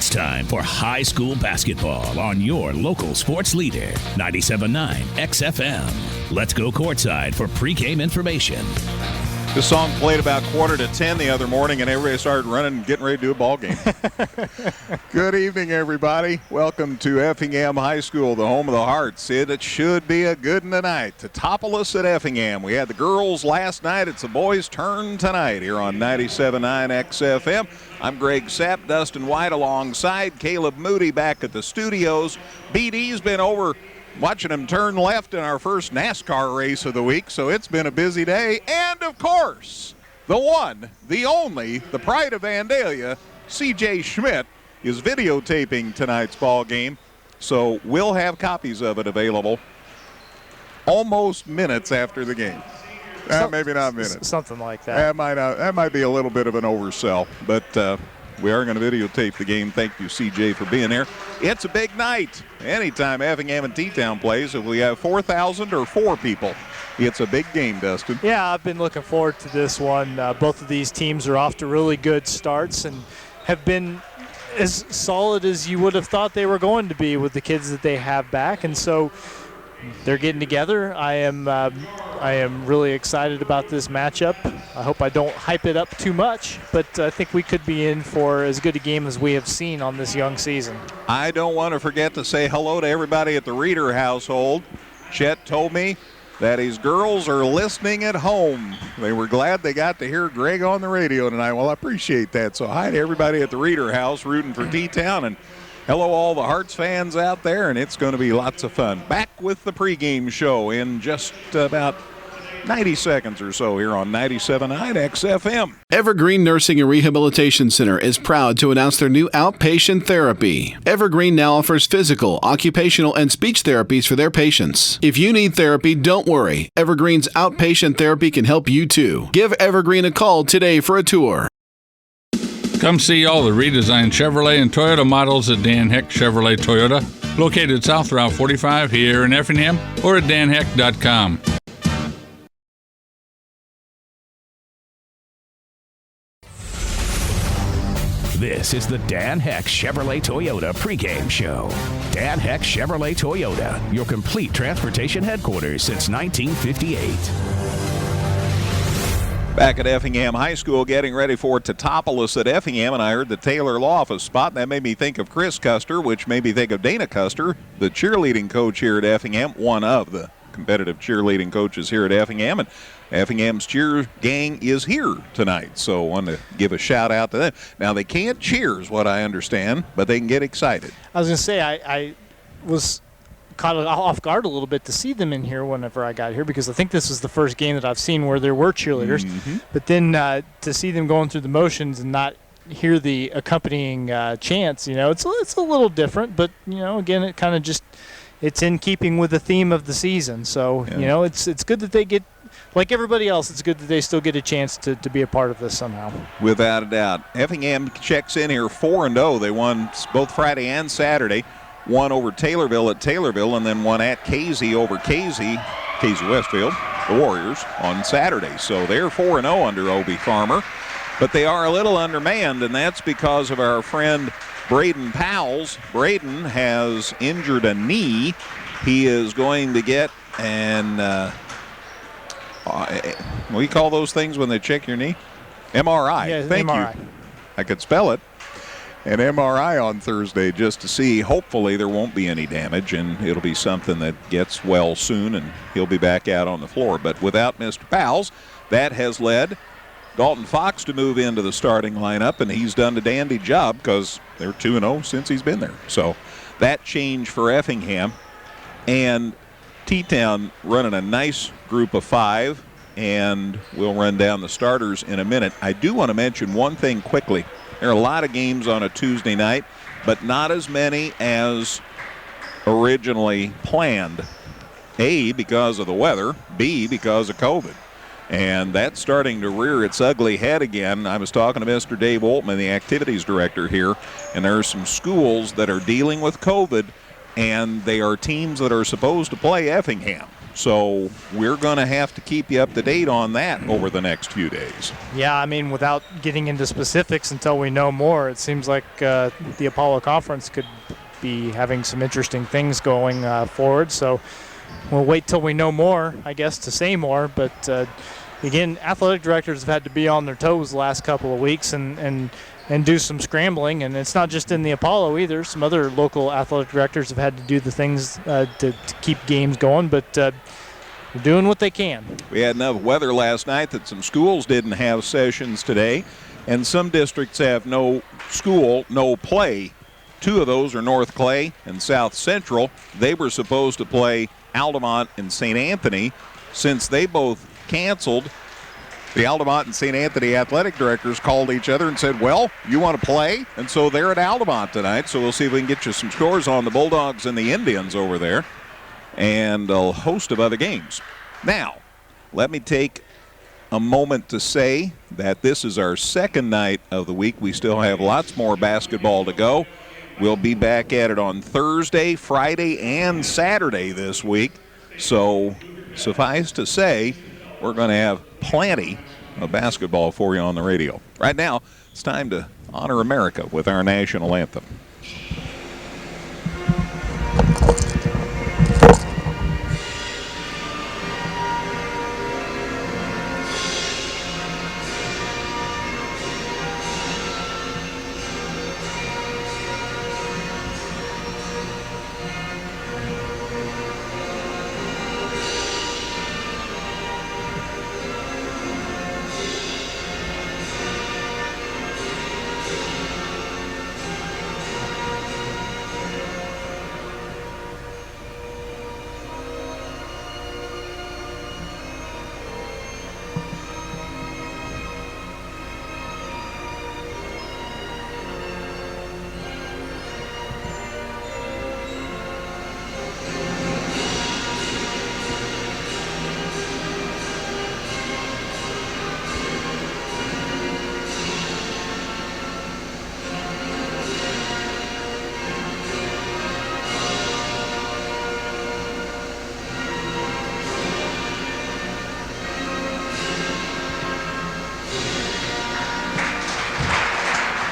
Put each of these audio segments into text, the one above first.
It's time for high school basketball on your local sports leader, 97.9 XFM. Let's go courtside for pregame information. This song played about 9:45 the other morning, and everybody started running and getting ready to do a ball game. Good evening, everybody. Welcome to Effingham High School, the home of the Hearts. It should be a good one tonight. Teutopolis at Effingham. We had the girls last night. It's the boys' turn tonight here on 97.9 XFM. I'm Greg Sapp, Dustin White alongside Caleb Moody back at the studios. BD's been over watching him turn left in our first NASCAR race of the week, so it's been a busy day. And, of course, the one, the only, the pride of Vandalia, C.J. Schmidt, is videotaping tonight's ball game, so we'll have copies of it available almost minutes after the game. Maybe not minutes. Something like that. That might be a little bit of an oversell, but we are going to videotape the game. Thank you, CJ, for being there. It's a big night. Anytime Effingham and T-Town plays, if we have 4,000 or 4 people, it's a big game, Dustin. Yeah, I've been looking forward to this one. Both of these teams are off to really good starts and have been as solid as you would have thought they were going to be with the kids that they have back. And so they're getting together. I am really excited about this matchup. I hope I don't hype it up too much, but I think we could be in for as good a game as we have seen on this young season. I don't want to forget to say hello to everybody at the Reeder household. Chet told me that his girls are listening at home. They were glad they got to hear Greg on the radio tonight. Well, I appreciate that. So hi to everybody at the Reeder house rooting for T-Town, and hello all the Hearts fans out there, and it's going to be lots of fun. Back with the pregame show in just about 90 seconds or so here on 97.9 XFM. Evergreen Nursing and Rehabilitation Center is proud to announce their new outpatient therapy. Evergreen now offers physical, occupational, and speech therapies for their patients. If you need therapy, don't worry. Evergreen's outpatient therapy can help you too. Give Evergreen a call today for a tour. Come see all the redesigned Chevrolet and Toyota models at Dan Heck Chevrolet Toyota, located South Route 45 here in Effingham, or at danheck.com. This is the Dan Heck Chevrolet Toyota pregame show. Dan Heck Chevrolet Toyota, your complete transportation headquarters since 1958. Back at Effingham High School getting ready for Teutopolis at Effingham, and I heard the Taylor Law Office spot, and that made me think of Chris Custer, which made me think of Dana Custer, the cheerleading coach here at Effingham, one of the competitive cheerleading coaches here at Effingham, and Effingham's cheer gang is here tonight, so I want to give a shout out to them. Now, they can't cheer is what I understand, but they can get excited. I was going to say, I was caught off guard a little bit to see them in here whenever I got here, because I think this was the first game that I've seen where there were cheerleaders. Mm-hmm. But then to see them going through the motions and not hear the accompanying chants, it's a little different. But again, it kind of just it's in keeping with the theme of the season. So yeah. It's good that they get, like everybody else, it's good that they still get a chance to be a part of this somehow. Without a doubt, Effingham checks in here 4-0. They won both Friday and Saturday. One over Taylorville at Taylorville, and then one at Casey over Casey Westfield, the Warriors, on Saturday. So they're 4-0 under Obie Farmer. But they are a little undermanned, and that's because of our friend Braden Powles. Braden has injured a knee. He is going to get what do you call those things when they check your knee? MRI. Yeah, Thank MRI. you. I could spell it. An MRI on Thursday just to see. Hopefully there won't be any damage, and it'll be something that gets well soon, and he'll be back out on the floor. But without Mr. Powles, that has led Dalton Fox to move into the starting lineup, and he's done a dandy job because they're 2-0 since he's been there. So that change for Effingham. And T-Town running a nice group of 5, and we'll run down the starters in a minute. I do want to mention one thing quickly. There are a lot of games on a Tuesday night, but not as many as originally planned. A, because of the weather. B, because of COVID. And that's starting to rear its ugly head again. I was talking to Mr. Dave Oltman, the activities director here, and there are some schools that are dealing with COVID, and they are teams that are supposed to play Effingham. So we're going to have to keep you up to date on that over the next few days. Yeah, I mean, without getting into specifics until we know more, it seems like the Apollo Conference could be having some interesting things going forward. So we'll wait till we know more, I guess, to say more. But, again, athletic directors have had to be on their toes the last couple of weeks and do some scrambling. And it's not just in the Apollo either. Some other local athletic directors have had to do the things to keep games going. But they're doing what they can. We had enough weather last night that some schools didn't have sessions today, and some districts have no school, no play. 2 of those are North Clay and South Central. They were supposed to play Altamont and St. Anthony. Since they both canceled, the Altamont and St. Anthony athletic directors called each other and said, well, you want to play? And so they're at Altamont tonight, so we'll see if we can get you some scores on the Bulldogs and the Indians over there, and a host of other games. Now, let me take a moment to say that this is our second night of the week. We still have lots more basketball to go. We'll be back at it on Thursday, Friday, and Saturday this week. So suffice to say, we're going to have plenty of basketball for you on the radio. Right now, it's time to honor America with our national anthem.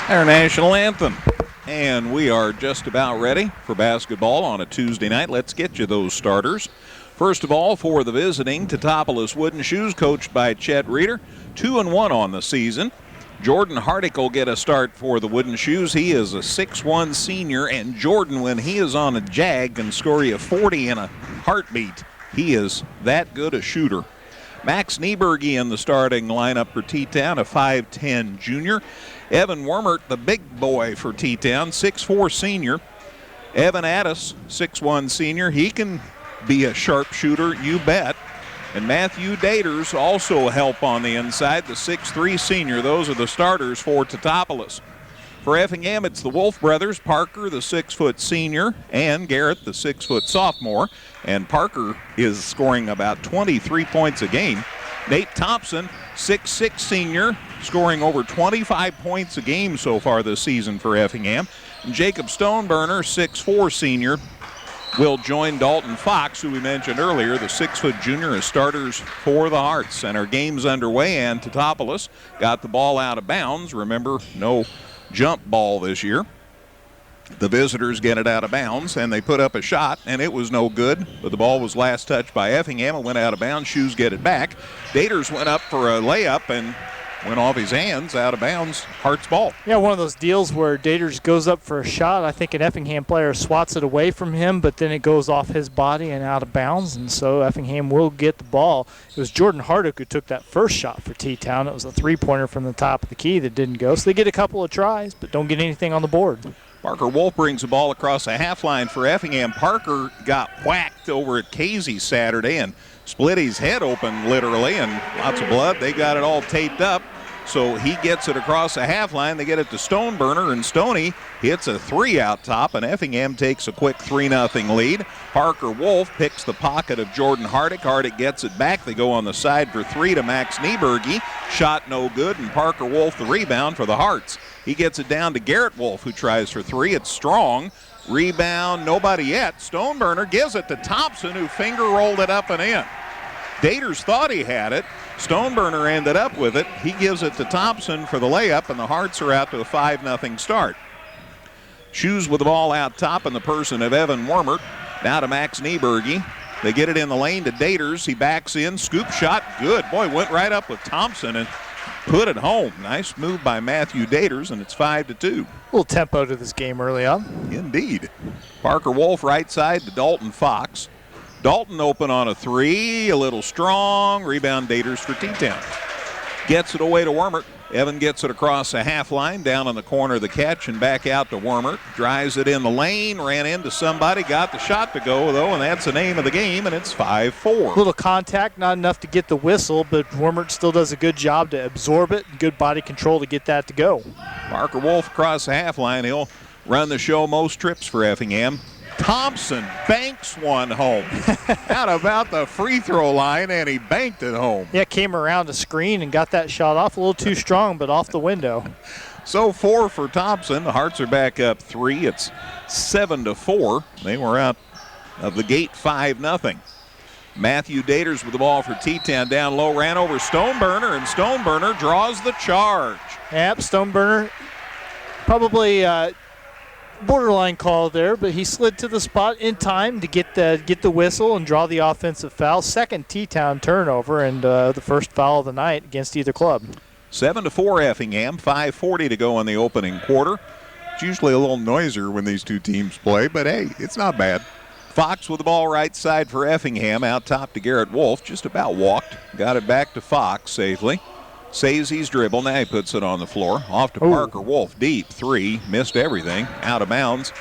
Our national anthem. And we are just about ready for basketball on a Tuesday night. Let's get you those starters. First of all, for the visiting Teutopolis Wooden Shoes, coached by Chet Reeder, 2-1 on the season. Jordan Hardick will get a start for the Wooden Shoes. He is a 6'1 senior, and Jordan, when he is on a jag, can score you 40 in a heartbeat. He is that good a shooter. Max Nieberge in the starting lineup for T-Town, a 5'10 junior. Evan Wormert, the big boy for T-Town, 6'4 senior. Evan Addis, 6'1 senior. He can be a sharpshooter, you bet. And Matthew Daters also help on the inside, the 6'3 senior. Those are the starters for Teutopolis. For Effingham, it's the Wolf brothers, Parker, the 6' senior, and Garrett, the 6' sophomore. And Parker is scoring about 23 points a game. Nate Thompson, 6'6 senior, scoring over 25 points a game so far this season for Effingham. And Jacob Stoneburner, 6'4 senior, will join Dalton Fox, who we mentioned earlier, the 6' junior, as starters for the Hearts. And our game's underway, and Teutopolis got the ball out of bounds. Remember, no jump ball this year. The visitors get it out of bounds, and they put up a shot, and it was no good. But the ball was last touched by Effingham and went out of bounds. Shoes get it back. Daters went up for a layup and went off his hands, out of bounds. Hart's ball. Yeah, one of those deals where Daters goes up for a shot. I think an Effingham player swats it away from him, but then it goes off his body and out of bounds, and so Effingham will get the ball. It was Jordan Hardick who took that first shot for T-Town. It was a three-pointer from the top of the key that didn't go. So they get a couple of tries, but don't get anything on the board. Parker Wolf brings the ball across the half line for Effingham. Parker got whacked over at Casey Saturday and split his head open literally, and lots of blood. They got it all taped up. So he gets it across the half line. They get it to Stoneburner, and Stoney hits a three out top, and Effingham takes a quick 3-0 lead. Parker Wolf picks the pocket of Jordan Hardick. Hardick gets it back. They go on the side for three to Max Nieberge. Shot no good, and Parker Wolf the rebound for the Hearts. He gets it down to Garrett Wolf, who tries for three. It's strong. Rebound, nobody yet. Stoneburner gives it to Thompson, who finger rolled it up and in. Daters thought he had it. Stoneburner ended up with it. He gives it to Thompson for the layup, and the Hearts are out to a 5-0 start. Shoes with the ball out top in the person of Evan Wormert. Now to Max Nieberge. They get it in the lane to Daters. He backs in. Scoop shot. Good. Boy, went right up with Thompson and put it home. Nice move by Matthew Daters, and it's 5-2. A little tempo to this game early on. Indeed. Parker Wolf right side to Dalton Fox. Dalton open on a three, a little strong. Rebound Daters for T-Town. Gets it away to Wormert. Evan gets it across the half line, down in the corner of the catch and back out to Wormert. Drives it in the lane, ran into somebody, got the shot to go, though, and that's the name of the game, and it's 5-4. Little contact, not enough to get the whistle, but Wormert still does a good job to absorb it. Good body control to get that to go. Parker Wolf across the half line. He'll run the show most trips for Effingham. Thompson banks one home. Out about the free throw line, and he banked it home. Yeah, came around the screen and got that shot off a little too strong, but off the window. So 4 for Thompson. The Hearts are back up 3. It's 7-4. They were out of the gate 5-0. Matthew Daters with the ball for T-Town down low, ran over Stoneburner, and Stoneburner draws the charge. Yep, Stoneburner probably borderline call there, but he slid to the spot in time to get the whistle and draw the offensive foul. Second T-Town turnover, and the first foul of the night against either club. 7-4 Effingham, 5:40 to go in the opening quarter. It's usually a little noisier when these two teams play, but hey, it's not bad. Fox with the ball right side for Effingham, out top to Garrett Wolf, just about walked. Got it back to Fox safely. Sazy's dribble, now he puts it on the floor. Off to Parker Wolf, deep three, missed everything, out of bounds.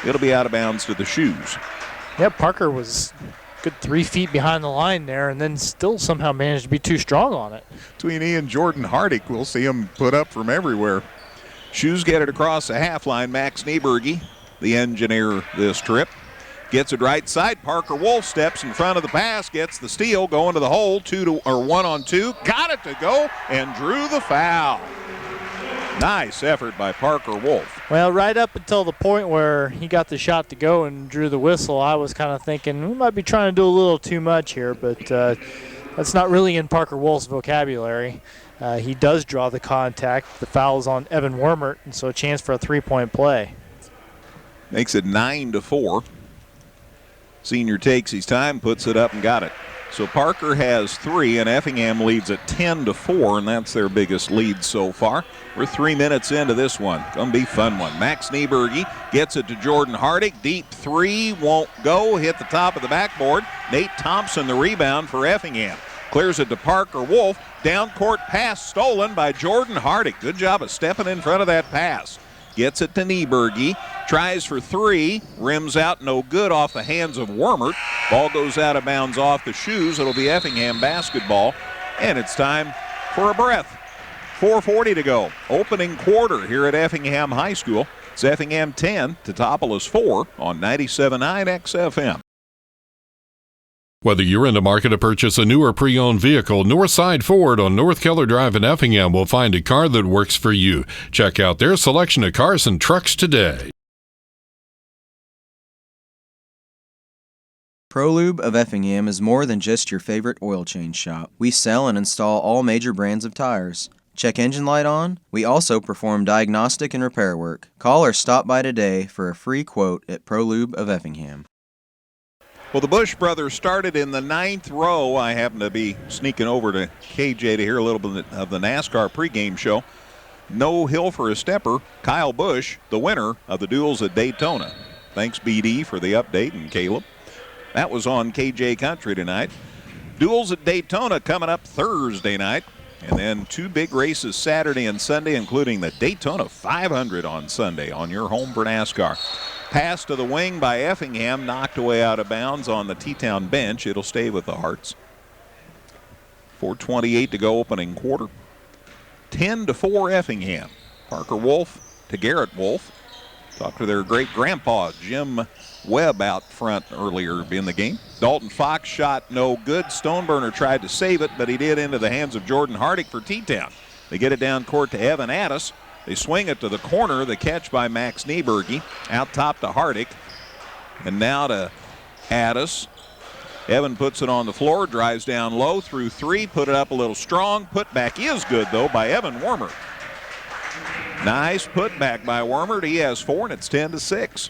It'll be out of bounds to the Shoes. Yeah, Parker was good 3 feet behind the line there, and then still somehow managed to be too strong on it. Between he and Jordan Hardick, we'll see him put up from everywhere. Shoes get it across the half line. Max Nieberge, the engineer this trip. Gets it right side. Parker Wolf steps in front of the pass, gets the steal, going to the hole, 1-on-2. Got it to go and drew the foul. Nice effort by Parker Wolf. Well, right up until the point where he got the shot to go and drew the whistle, I was kind of thinking we might be trying to do a little too much here, but that's not really in Parker Wolf's vocabulary. He does draw the contact. The foul is on Evan Wormert, and so a chance for a three-point play. Makes it 9-4. Senior takes his time, puts it up, and got it. So Parker has 3, and Effingham leads at 10-4, and that's their biggest lead so far. We're 3 minutes into this one. Gonna be a fun one. Max Nieberge gets it to Jordan Hardick. Deep three, won't go. Hit the top of the backboard. Nate Thompson, the rebound for Effingham. Clears it to Parker Wolf. Down court pass stolen by Jordan Hardick. Good job of stepping in front of that pass. Gets it to Nieberge. Tries for 3. Rims out, no good, off the hands of Wormert. Ball goes out of bounds off the Shoes. It'll be Effingham basketball. And it's time for a breath. 4:40 to go. Opening quarter here at Effingham High School. It's Effingham 10, Teutopolis 4 on 97.9 XFM. Whether you're in the market to purchase a new or pre-owned vehicle, Northside Ford on North Keller Drive in Effingham will find a car that works for you. Check out their selection of cars and trucks today. ProLube of Effingham is more than just your favorite oil change shop. We sell and install all major brands of tires. Check engine light on? We also perform diagnostic and repair work. Call or stop by today for a free quote at ProLube of Effingham. Well, the Bush brothers started in the 9th row. I happen to be sneaking over to KJ to hear a little bit of the NASCAR pregame show. No hill for a stepper. Kyle Busch, the winner of the duels at Daytona. Thanks, BD, for the update, and Caleb. That was on KJ Country tonight. Duels at Daytona coming up Thursday night. And then 2 big races Saturday and Sunday, including the Daytona 500 on Sunday on your home for NASCAR. Pass to the wing by Effingham, knocked away out of bounds on the T-Town bench. It'll stay with the Hearts. 4:28 to go opening quarter. 10-4 Effingham. Parker Wolf to Garrett Wolf. Talked to their great-grandpa, Jim Webb, out front earlier in the game. Dalton Fox shot no good. Stoneburner tried to save it, but he did into the hands of Jordan Hardick for T-Town. They get it down court to Evan Addis. They swing it to the corner. The catch by Max Nieberge. Out top to Hardick. And now to Addis. Evan puts it on the floor, drives down low through three, put it up a little strong. Put back is good, though, by Evan Wormert. Nice putback by Wormert. He has 4, and it's 10-6.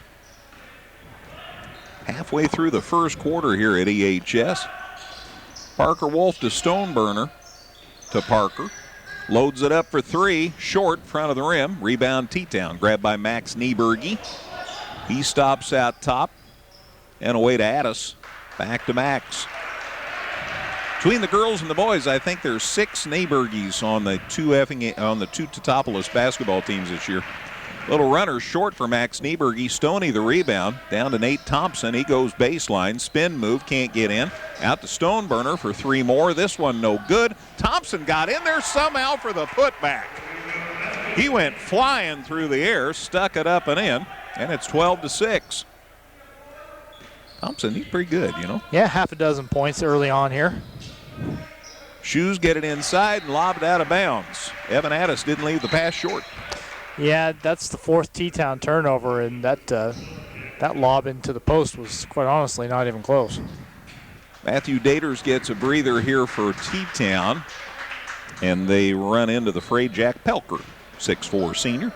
Halfway through the first quarter here at EHS. Parker Wolf to Stoneburner to Parker. Loads it up for three. Short, front of the rim. Rebound T-Town. Grabbed by Max Nieberge. He stops out top. And away to Addis. Back to Max. Between the girls and the boys, I think there's 6 Nieberges on the two Teutopolis basketball teams this year. Little runner short for Max Nieberge. Stoney the rebound. Down to Nate Thompson. He goes baseline. Spin move. Can't get in. Out to Stoneburner for 3 more. This one no good. Thompson got in there somehow for the putback. He went flying through the air. Stuck it up and in. And it's 12-6. Thompson, he's pretty good, you know. Yeah, half a dozen points early on here. Shoes get it inside and lob it out of bounds. Evan Addis didn't leave the pass short. Yeah, that's the 4th T-Town turnover, and that lob into the post was, quite honestly, not even close. Matthew Daters gets a breather here for T-Town, and they run into the fray Jack Pelker, 6'4" senior.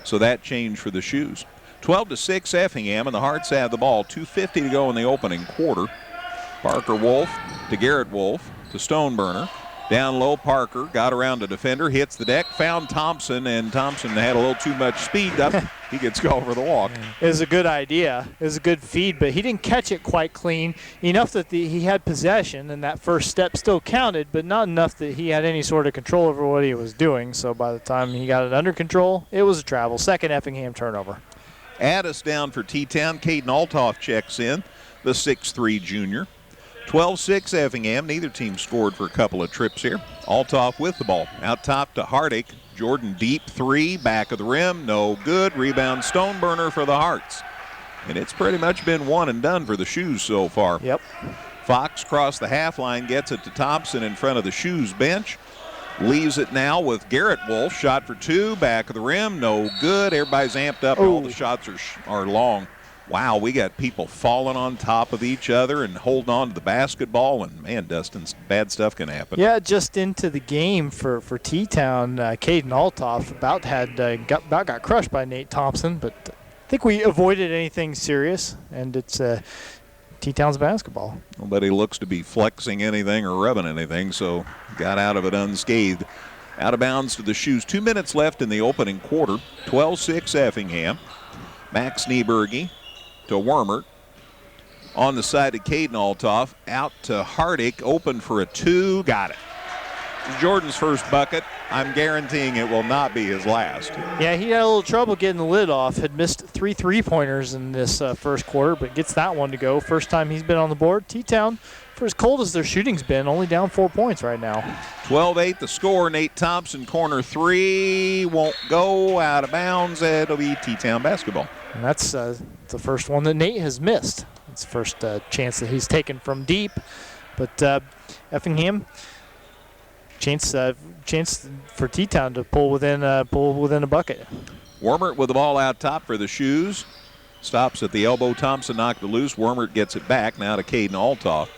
So that changed for the Shoes. 12-6 Effingham, and the Hearts have the ball. 2:50 to go in the opening quarter. Parker Wolf to Garrett Wolf to Stoneburner. Down low, Parker got around the defender, hits the deck, found Thompson, and Thompson had a little too much speed up. He gets called for the walk. It was a good idea. It was a good feed, but he didn't catch it quite clean. Enough that he had possession, and that first step still counted, but not enough that he had any sort of control over what he was doing. So by the time he got it under control, it was a travel. Second Effingham turnover. Addis down for T-Town. Caden Altoff checks in, the 6'3" junior. 12-6 Effingham. Neither team scored for a couple of trips here. Altoff with the ball. Out top to Hardick. Jordan deep 3, back of the rim, no good. Rebound Stoneburner for the Hearts. And it's pretty much been one and done for the Shoes so far. Yep. Fox crossed the half line, gets it to Thompson in front of the Shoes bench. Leaves it now with Garrett Wolf. Shot for 2, back of the rim, no good. Everybody's amped up, and all the shots are long. Wow, we got people falling on top of each other and holding on to the basketball, and man, Dustin, bad stuff can happen. Yeah, just into the game for T-Town, Caden Altoff got crushed by Nate Thompson, but I think we avoided anything serious, and it's T-Town's basketball. Nobody looks to be flexing anything or rubbing anything, so got out of it unscathed. Out of bounds to the Shoes. 2 minutes left in the opening quarter. 12-6 Effingham. Max Nieberge to Wormert. On the side to Caden Altoff. Out to Hardick. Open for a 2. Got it. Jordan's first bucket. I'm guaranteeing it will not be his last. Yeah, he had a little trouble getting the lid off. Had missed 3 3-pointers in this first quarter, but gets that one to go. First time he's been on the board. T-Town, for as cold as their shooting's been, only down 4 points right now. 12-8 the score. Nate Thompson, corner 3. Won't go. Out of bounds. It'll be T-Town basketball. And that's the first one that Nate has missed. It's the first chance that he's taken from deep. But Effingham, chance for T-Town to pull within a bucket. Wormert with the ball out top for the Shoes. Stops at the elbow. Thompson knocked it loose. Wormert gets it back now to Caden Altoff.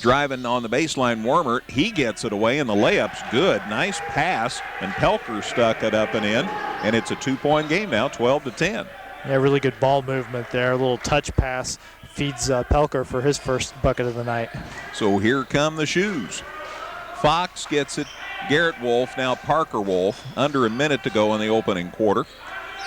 Driving on the baseline, Wormert. He gets it away, and the layup's good. Nice pass, and Pelker stuck it up and in. And it's a 2-point game now, 12-10. Yeah, really good ball movement there. A little touch pass feeds Pelker for his first bucket of the night. So here come the Shoes. Fox gets it. Garrett Wolf, now Parker Wolf. Under a minute to go in the opening quarter.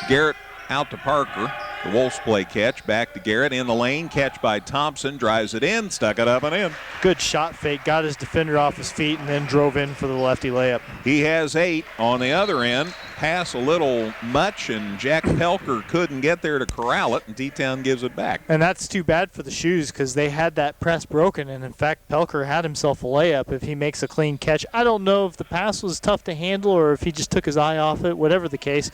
Garrett out to Parker. The Wolves play catch. Back to Garrett in the lane. Catch by Thompson. Drives it in. Stuck it up and in. Good shot fake. Got his defender off his feet and then drove in for the lefty layup. He has 8 on the other end. Pass a little much, and Jack Pelker couldn't get there to corral it, and T-Town gives it back. And that's too bad for the Shoes because they had that press broken, and in fact, Pelker had himself a layup if he makes a clean catch. I don't know if the pass was tough to handle or if he just took his eye off it, whatever the case.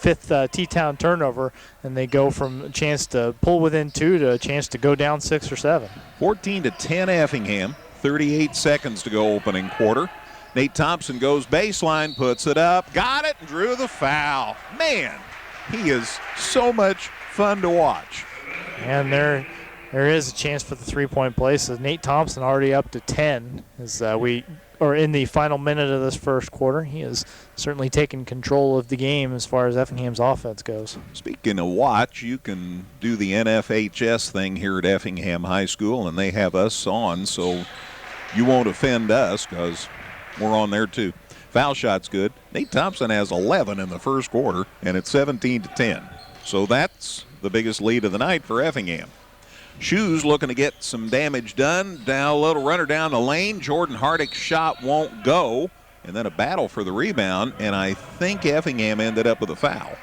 5th T-Town turnover, and they go from a chance to pull within 2 to a chance to go down 6 or 7. 14-10 Effingham. 38 seconds to go opening quarter. Nate Thompson goes baseline, puts it up, got it, and drew the foul. Man, he is so much fun to watch. And there is a chance for the three-point play. So Nate Thompson already up to 10 as we are in the final minute of this first quarter. He has certainly taken control of the game as far as Effingham's offense goes. Speaking of watch, you can do the NFHS thing here at Effingham High School, and they have us on, so you won't offend us because we're on there too. Foul shot's good. Nate Thompson has 11 in the first quarter, and it's 17-10. So that's the biggest lead of the night for Effingham. Shoes looking to get some damage done. Now a little runner down the lane. Jordan Hardick's shot won't go. And then a battle for the rebound, and I think Effingham ended up with a foul.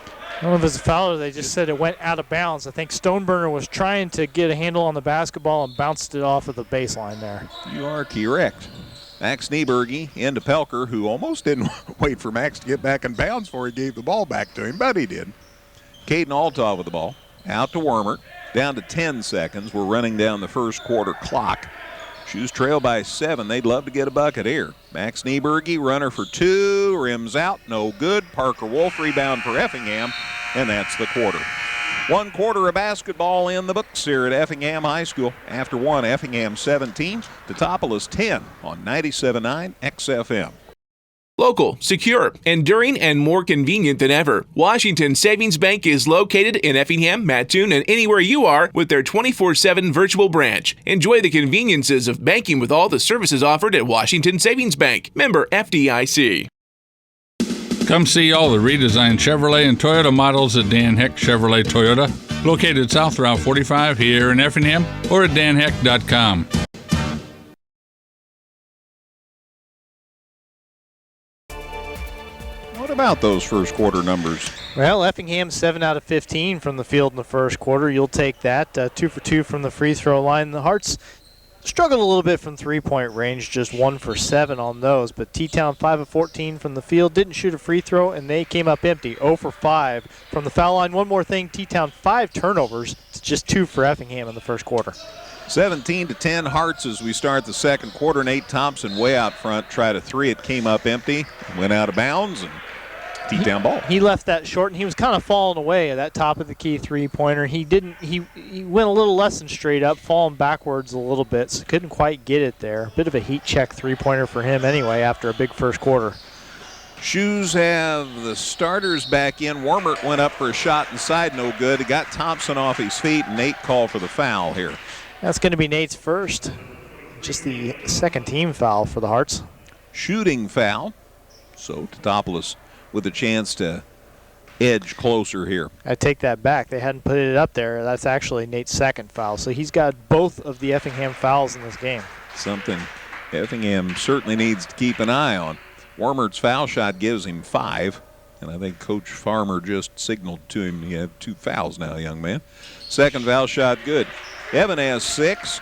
I don't know if it's a foul or they just said it went out of bounds. I think Stoneburner was trying to get a handle on the basketball and bounced it off of the baseline there. You are correct. Max Nieberge into Pelker, who almost didn't wait for Max to get back in bounds before he gave the ball back to him, but he did. Caden Altov with the ball. Out to Wormert. Down to 10 seconds. We're running down the first quarter clock. Shoes trail by 7. They'd love to get a bucket here. Max Nieberge, runner for 2. Rims out. No good. Parker Wolf rebound for Effingham. And that's the quarter. 1 quarter of basketball in the books here at Effingham High School. After 1, Effingham 17. Teutopolis 10 on 97.9 XFM. Local, secure, enduring, and more convenient than ever. Washington Savings Bank is located in Effingham, Mattoon, and anywhere you are with their 24/7 virtual branch. Enjoy the conveniences of banking with all the services offered at Washington Savings Bank. Member FDIC. Come see all the redesigned Chevrolet and Toyota models at Dan Heck Chevrolet Toyota, located south Route 45 here in Effingham or at danheck.com. What about those first quarter numbers? Well, Effingham 7 out of 15 from the field in the first quarter. You'll take that. 2 for 2 from the free throw line. The Hearts struggled a little bit from three-point range, just 1 for 7 on those. But T-Town 5 of 14 from the field, didn't shoot a free throw, and they came up empty, 0 for 5 from the foul line. One more thing, T-Town 5 turnovers. It's just 2 for Effingham in the first quarter. 17-10 Hearts as we start the second quarter. Nate Thompson way out front, tried a 3. It came up empty, went out of bounds, and T-Town ball. He left that short, and he was kind of falling away at that top of the key three-pointer. He went a little less than straight up, falling backwards a little bit, so couldn't quite get it there. Bit of a heat check three-pointer for him anyway after a big first quarter. Shoes have the starters back in. Wormert went up for a shot inside, no good. He got Thompson off his feet, and Nate called for the foul here. That's going to be Nate's first. Just the second team foul for the Hearts. Shooting foul. So Teutopolis with a chance to edge closer here. I take that back. They hadn't put it up there. That's actually Nate's second foul. So he's got both of the Effingham fouls in this game. Something Effingham certainly needs to keep an eye on. Wormert's foul shot gives him 5. And I think Coach Farmer just signaled to him you have 2 fouls now, young man. Second foul shot good. Evan has 6.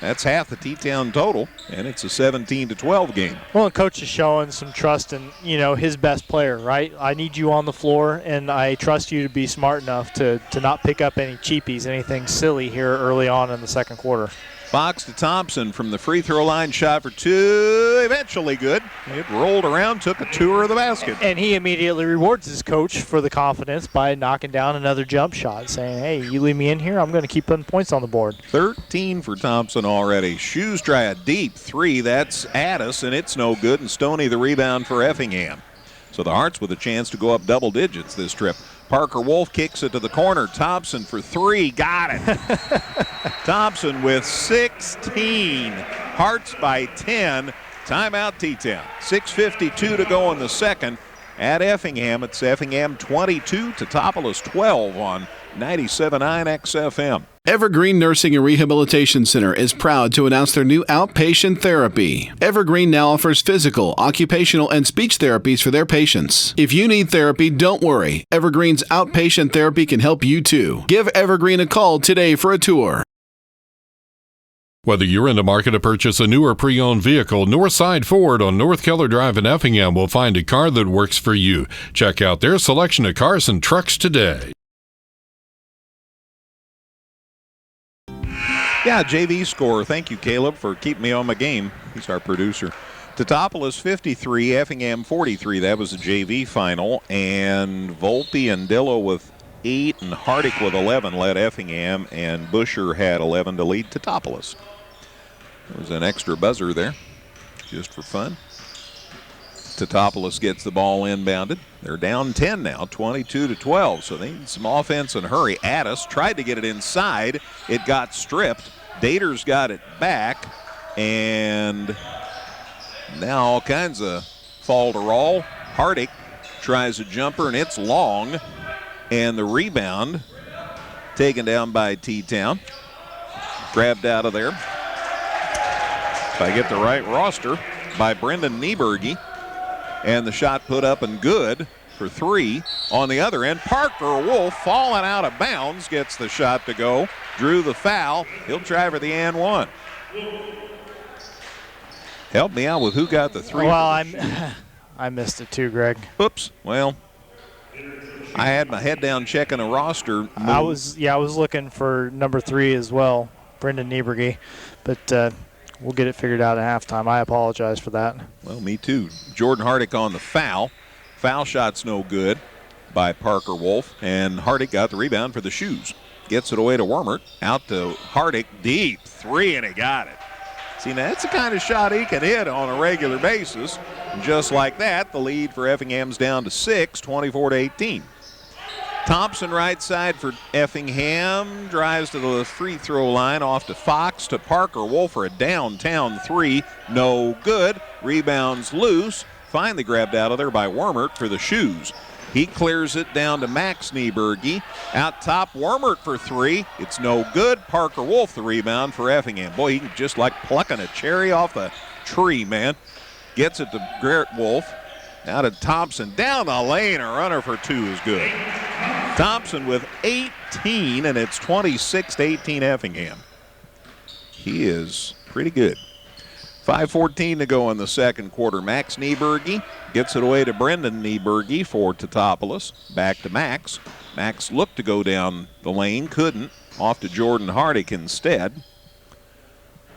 That's half the T-Town total, and it's a 17-12 game. Well, Coach is showing some trust in, his best player, right? I need you on the floor, and I trust you to be smart enough to not pick up any cheapies, anything silly here early on in the second quarter. Fox to Thompson from the free throw line, shot for 2, eventually good. It rolled around, took a tour of the basket. And he immediately rewards his coach for the confidence by knocking down another jump shot, saying, hey, you leave me in here, I'm going to keep putting points on the board. 13 for Thompson already. Shoes try a deep 3, that's Addis, and it's no good, and Stoney the rebound for Effingham. So the Hearts with a chance to go up double digits this trip. Parker Wolf kicks it to the corner. Thompson for 3. Got it. Thompson with 16. Hearts by 10. Timeout T-Town. 6:52 to go in the second. At Effingham, it's Effingham 22, Teutopolis 12 on 97.9 XFM. Evergreen Nursing and Rehabilitation Center is proud to announce their new outpatient therapy. Evergreen now offers physical, occupational, and speech therapies for their patients. If you need therapy, don't worry. Evergreen's outpatient therapy can help you too. Give Evergreen a call today for a tour. Whether you're in the market to purchase a new or pre-owned vehicle, Northside Ford on North Keller Drive in Effingham will find a car that works for you. Check out their selection of cars and trucks today. Yeah, JV score. Thank you, Caleb, for keeping me on my game. He's our producer. Teutopolis 53, Effingham 43. That was the JV final. And Volpe and Dillo with 8 and Hardick with 11 led Effingham, and Busher had 11 to lead Teutopolis. There was an extra buzzer there, just for fun. Teutopolis gets the ball inbounded. They're down 10 now, 22-12, so they need some offense and hurry. Addis tried to get it inside. It got stripped. Dater's got it back, and now all kinds of fall-to-roll. Hardick tries a jumper, and it's long. And the rebound taken down by T-Town. Grabbed out of there, if I get the right roster, by Brendan Nieberge. And the shot put up and good for 3. On the other end, Parker Wolf, falling out of bounds, gets the shot to go. Drew the foul. He'll try for the and one. Help me out with who got the 3. Well, I missed it too, Greg. Oops. Well, I had my head down checking a roster. I was looking for number 3 as well, Brendan Nieberge, but we'll get it figured out at halftime. I apologize for that. Well, me too. Jordan Hardick on the foul. Foul shot's no good by Parker Wolf, and Hardick got the rebound for the Shoes. Gets it away to Wormert. Out to Hardick, deep 3, and he got it. See, now that's the kind of shot he can hit on a regular basis. And just like that, the lead for Effingham's down to 6, 24-18. Thompson right side for Effingham, drives to the free throw line, off to Fox, to Parker Wolf for a downtown 3, no good. Rebounds loose, finally grabbed out of there by Wormert for the Shoes. He clears it down to Max Nieberge. Out top, Wormert for 3. It's no good. Parker Wolf the rebound for Effingham. Boy, he can just like plucking a cherry off the tree, man. Gets it to Garrett Wolf. Out to Thompson. Down the lane, a runner for 2 is good. Thompson with 18, and it's 26-18 Effingham. He is pretty good. 5:14 to go in the second quarter. Max Nieberge gets it away to Brendan Nieberge for Teutopolis. Back to Max. Max looked to go down the lane, couldn't. Off to Jordan Hardick instead.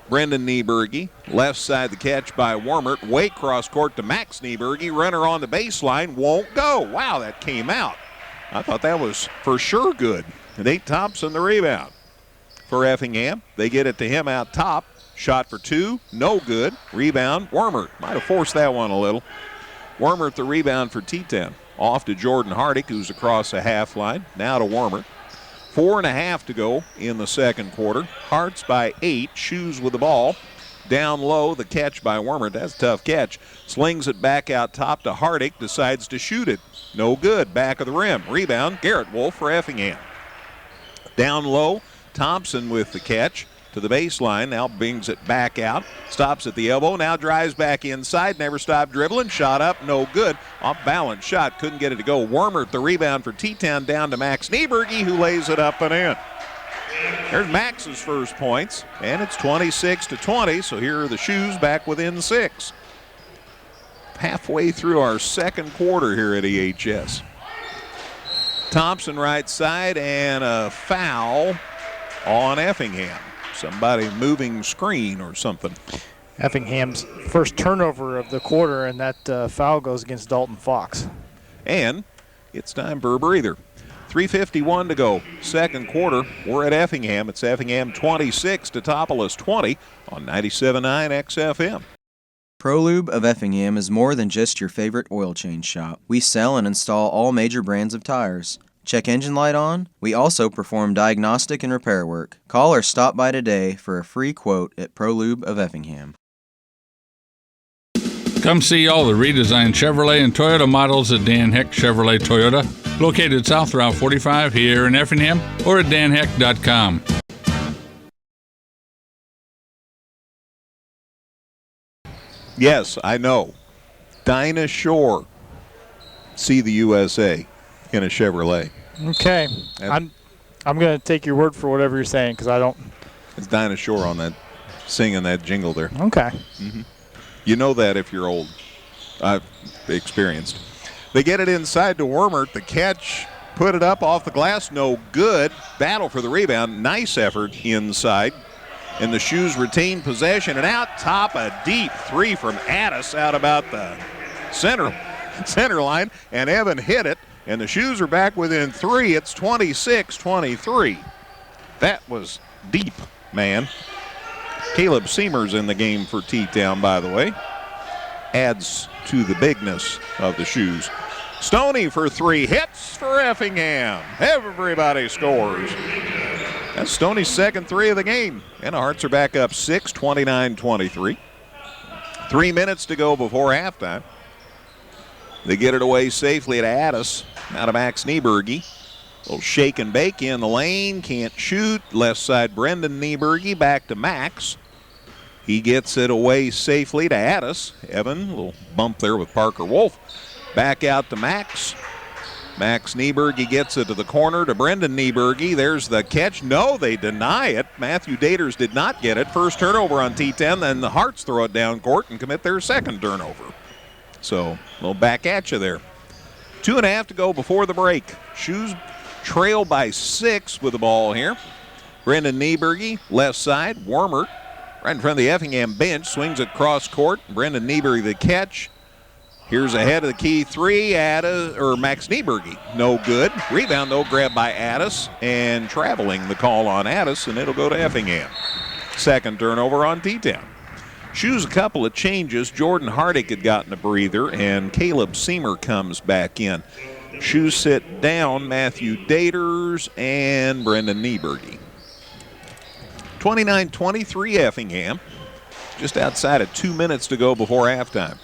Brendan Nieberge, left side the catch by Wormert. Way cross court to Max Nieberge. Runner on the baseline, won't go. Wow, that came out. I thought that was for sure good. Nate Thompson the rebound for Effingham. They get it to him out top. Shot for 2, no good. Rebound, Wormert. Might have forced that one a little. Wormert the rebound for T-Town. Off to Jordan Hardick, who's across the half line. Now to Wormert. 4.5 to go in the second quarter. Hearts by 8. Shoes with the ball. Down low, the catch by Wormert. That's a tough catch. Slings it back out top to Hardick. Decides to shoot it. No good. Back of the rim. Rebound, Garrett Wolf for Effingham. Down low, Thompson with the catch. To the baseline, now brings it back out, stops at the elbow, now drives back inside, never stopped dribbling, shot up, no good. Off balance shot, couldn't get it to go. Wormert the rebound for T-Town down to Max Nieberge, who lays it up and in. There's Max's first points, and it's 26-20, so here are the Shoes back within 6. Halfway through our second quarter here at EHS. Thompson right side, and a foul on Effingham. Somebody moving screen or something. Effingham's first turnover of the quarter, and that foul goes against Dalton Fox. And it's time for a breather. 3:51 to go, second quarter. We're at Effingham. It's Effingham 26, Teutopolis 20 on 97.9 XFM. ProLube of Effingham is more than just your favorite oil change shop. We sell and install all major brands of tires. Check engine light on? We also perform diagnostic and repair work. Call or stop by today for a free quote at ProLube of Effingham. Come see all the redesigned Chevrolet and Toyota models at Dan Heck Chevrolet Toyota, located south Route 45 here in Effingham, or at danheck.com. Yes, I know. Dinah Shore. See the USA in a Chevrolet. Okay. I'm going to take your word for whatever you're saying, because I don't. It's Dinah Shore on that, singing that jingle there. Okay. Mm-hmm. You know that if you're old. Experienced. They get it inside to Wormert. The catch, put it up off the glass, no good. Battle for the rebound. Nice effort inside. and the Shoes retain possession. And out top, a deep three from Addis out about the center line, and Evan hit it, and the Shoes are back within 3. It's 26-23. That was deep, man. Caleb Seamer's in the game for T-Town, by the way. Adds to the bigness of the Shoes. Stoney for 3 hits for Effingham. Everybody scores. That's Stoney's second 3 of the game. And the Hearts are back up 6, 29-23. 3 minutes to go before halftime. They get it away safely to Addis. Out of Max Nieberge. Little shake and bake in the lane. Can't shoot. Left side Brendan Nieberge back to Max. He gets it away safely to Addis. Evan, a little bump there with Parker Wolf. Back out to Max. Max Nieberge gets it to the corner to Brendan Nieberge. There's the catch. No, they deny it. Matthew Daters did not get it. First turnover on T10. Then the Hearts throw it down court and commit their second turnover. So, a little back at you there. 2.5 to go before the break. Shoes trail by 6 with the ball here. Brendan Nieberge, left side. Wormert, right in front of the Effingham bench, swings it cross court. Brendan Nieberge the catch. Here's ahead of the key 3, Max Nieberge. No good. Rebound, though, grabbed by Addis, and traveling the call on Addis, and it'll go to Effingham. Second turnover on T-Town. Shoes a couple of changes. Jordan Hardick had gotten a breather, and Caleb Seamer comes back in. Shoes sit down, Matthew Daters and Brendan Nieberge. 29-23 Effingham. Just outside of 2 minutes to go before halftime.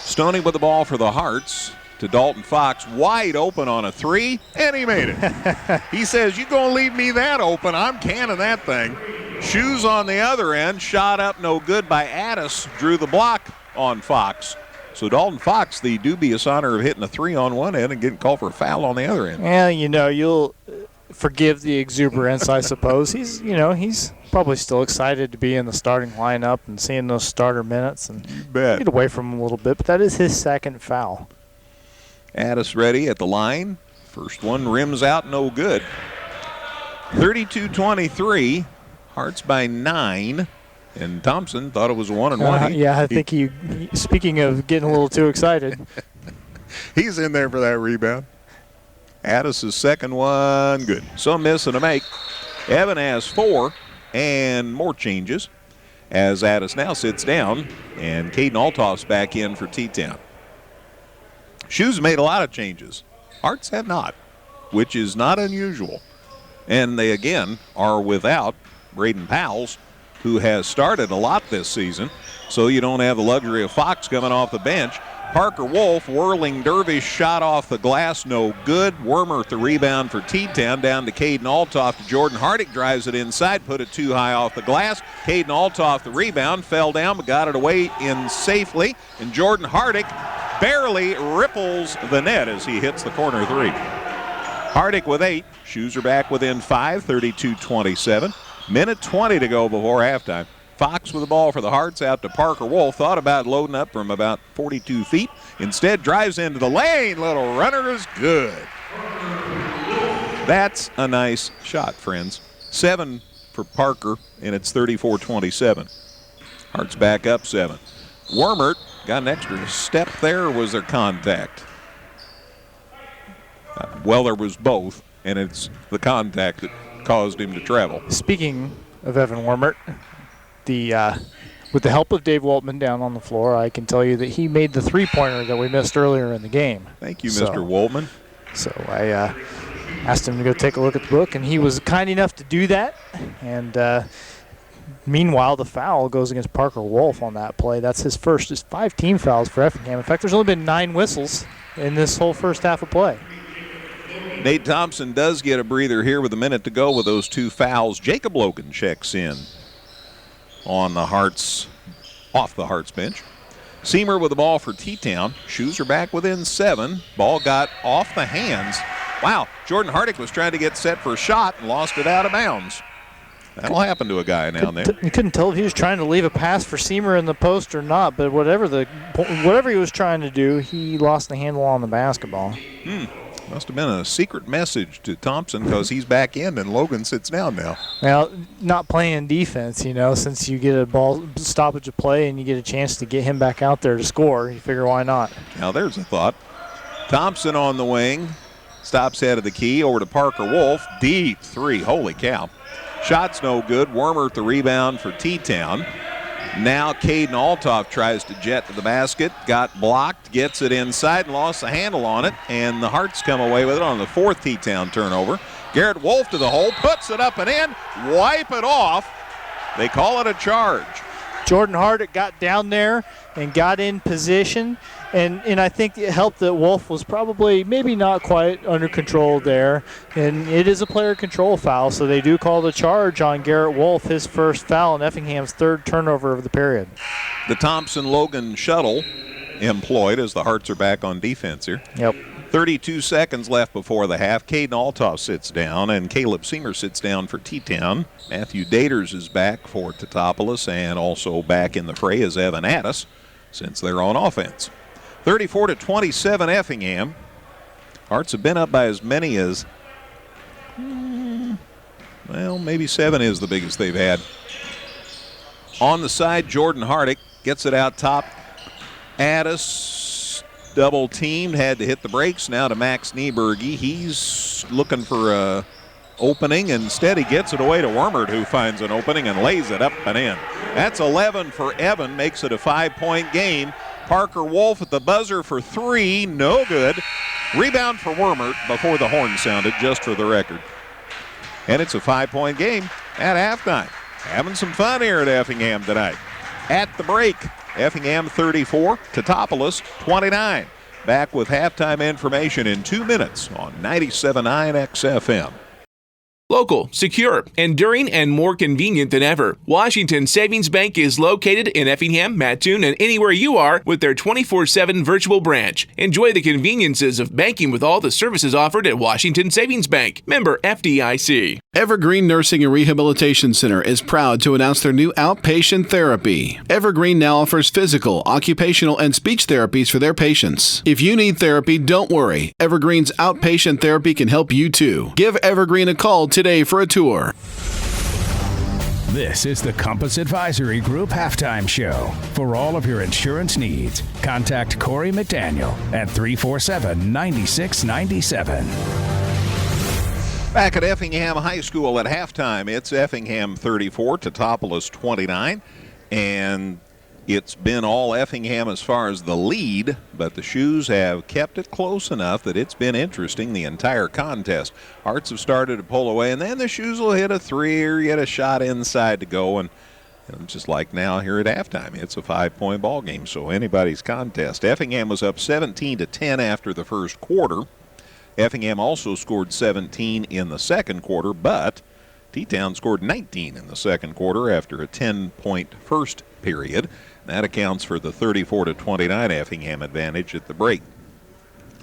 Stoney with the ball for the Hearts to Dalton Fox. Wide open on a 3, and he made it. He says, "You gonna leave me that open? I'm canning that thing." Shoes on the other end. Shot up, no good by Addis. Drew the block on Fox. So Dalton Fox, the dubious honor of hitting a 3 on one end and getting called for a foul on the other end. Well, you'll forgive the exuberance, I suppose. He's probably still excited to be in the starting lineup and seeing those starter minutes and get away from him a little bit, but that is his second foul. Addis ready at the line. First one rims out, no good. 32-23, Hearts by 9. And Thompson thought it was a 1-and-1. Yeah, I think he, speaking of getting a little too excited. He's in there for that rebound. Addis' second one, good. So a miss and a make. Evan has 4 and more changes as Addis now sits down, and Caden Altoff's back in for T-Town. Shoes made a lot of changes. Hearts have not, which is not unusual. And they, again, are without Braden Powles, who has started a lot this season, so you don't have the luxury of Fox coming off the bench. Parker Wolf, whirling dervish shot off the glass, no good. Wormert the rebound for T-Town, down to Caden Altoff to Jordan Hardick, drives it inside, put it too high off the glass. Caden Altoff the rebound, fell down but got it away in safely, and Jordan Hardick barely ripples the net as he hits the corner 3. Hardick with 8. Shoes are back within 5, 32-27. Minute 20 to go before halftime. Fox with the ball for the Hearts out to Parker Wolf. Thought about loading up from about 42 feet. Instead drives into the lane. Little runner is good. That's a nice shot, friends. 7 for Parker, and it's 34-27. Hearts back up 7. Wormert got an extra step there, or was there contact? Well, there was both, and it's the contact that caused him to travel. Speaking of Evan Wormert, with the help of Dave Waltman down on the floor, I can tell you that he made the three-pointer that we missed earlier in the game. Thank you, Mr. Waltman. So I asked him to go take a look at the book, and he was kind enough to do that. And meanwhile, the foul goes against Parker Wolf on that play. That's his first. Just 5 team fouls for Effingham. In fact, there's only been 9 whistles in this whole first half of play. Nate Thompson does get a breather here with a minute to go with those 2 fouls. Jacob Logan checks in on the Hearts, off the Hearts bench. Seamer with the ball for T-Town. Shoes are back within 7. Ball got off the hands. Wow, Jordan Hardick was trying to get set for a shot and lost it out of bounds. That'll happen to a guy down there. You couldn't tell if he was trying to leave a pass for Seamer in the post or not, but whatever he was trying to do, he lost the handle on the basketball. Must have been a secret message to Thompson because he's back in and Logan sits down now. Well, not playing defense, since you get a ball stoppage of play and you get a chance to get him back out there to score, you figure why not? Now there's a thought. Thompson on the wing. Stops head of the key over to Parker Wolf. Deep three. Holy cow. Shot's no good. Wormert the rebound for T-Town. Now Caden Altoff tries to jet to the basket. Got blocked. Gets it inside and lost the handle on it. And the Hearts come away with it on the fourth T-Town turnover. Garrett Wolf to the hole. Puts it up and in. Wipe it off. They call it a charge. Jordan Hardick got down there and got in position. And I think it helped that Wolf was probably maybe not quite under control there. And it is a player control foul, so they do call the charge on Garrett Wolf, his first foul and Effingham's third turnover of the period. The Thompson-Logan shuttle employed as the Hearts are back on defense here. Yep. 32 seconds left before the half. Caden Altoff sits down, and Caleb Seamer sits down for T-Town. Matthew Daters is back for Teutopolis, and also back in the fray is Evan Addis, since they're on offense. 34-27 Effingham. Hearts have been up by as many as, maybe 7 is the biggest they've had. On the side, Jordan Hardick gets it out top. Addis double teamed, had to hit the brakes. Now to Max Nieberge. He's looking for a opening. Instead, he gets it away to Wormert, who finds an opening and lays it up and in. That's 11 for Evan, makes it a 5-point game. Parker Wolf at the buzzer for 3, no good. Rebound for Wormert before the horn sounded, just for the record. And it's a 5-point game at halftime. Having some fun here at Effingham tonight. At the break, Effingham 34, Teutopolis 29. Back with halftime information in 2 minutes on 97.9 XFM. Local, secure, enduring, and more convenient than ever. Washington Savings Bank is located in Effingham, Mattoon, and anywhere you are with their 24/7 virtual branch. Enjoy the conveniences of banking with all the services offered at Washington Savings Bank. Member FDIC. Evergreen Nursing and Rehabilitation Center is proud to announce their new outpatient therapy. Evergreen now offers physical, occupational, and speech therapies for their patients. If you need therapy, don't worry. Evergreen's outpatient therapy can help you too. Give Evergreen a call today for a tour. This is the Compass Advisory Group halftime show. For all of your insurance needs, contact Corey McDaniel at 347-9697. Back at Effingham High School at halftime, it's Effingham 34, Teutopolis 29, and it's been all Effingham as far as the lead, but the Shoes have kept it close enough that it's been interesting the entire contest. Hearts have started to pull away, and then the Shoes will hit a 3 or get a shot inside to go, and just like now here at halftime, it's a 5-point ball game, so anybody's contest. Effingham was up 17-10 after the first quarter. Effingham also scored 17 in the second quarter, but T-Town scored 19 in the second quarter after a 10-point first period. That accounts for the 34-29 Effingham advantage at the break.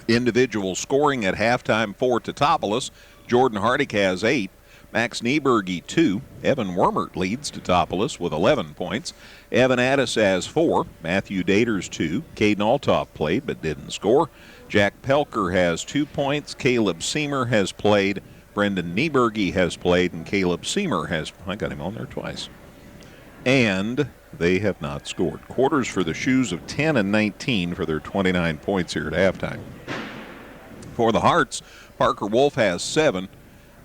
Individual scoring at halftime for Teutopolis. Jordan Hardick has 8. Max Nieberge 2. Evan Wormert leads Teutopolis with 11 points. Evan Addis has 4. Matthew Daters 2. Caden Altoff played but didn't score. Jack Pelker has 2 points. Caleb Seamer has played. Brendan Nieberge has played, and Caleb Seamer has, I got him on there twice. And they have not scored. Quarters for the Shoes of 10 and 19 for their 29 points here at halftime. For the Hearts, Parker Wolf has 7.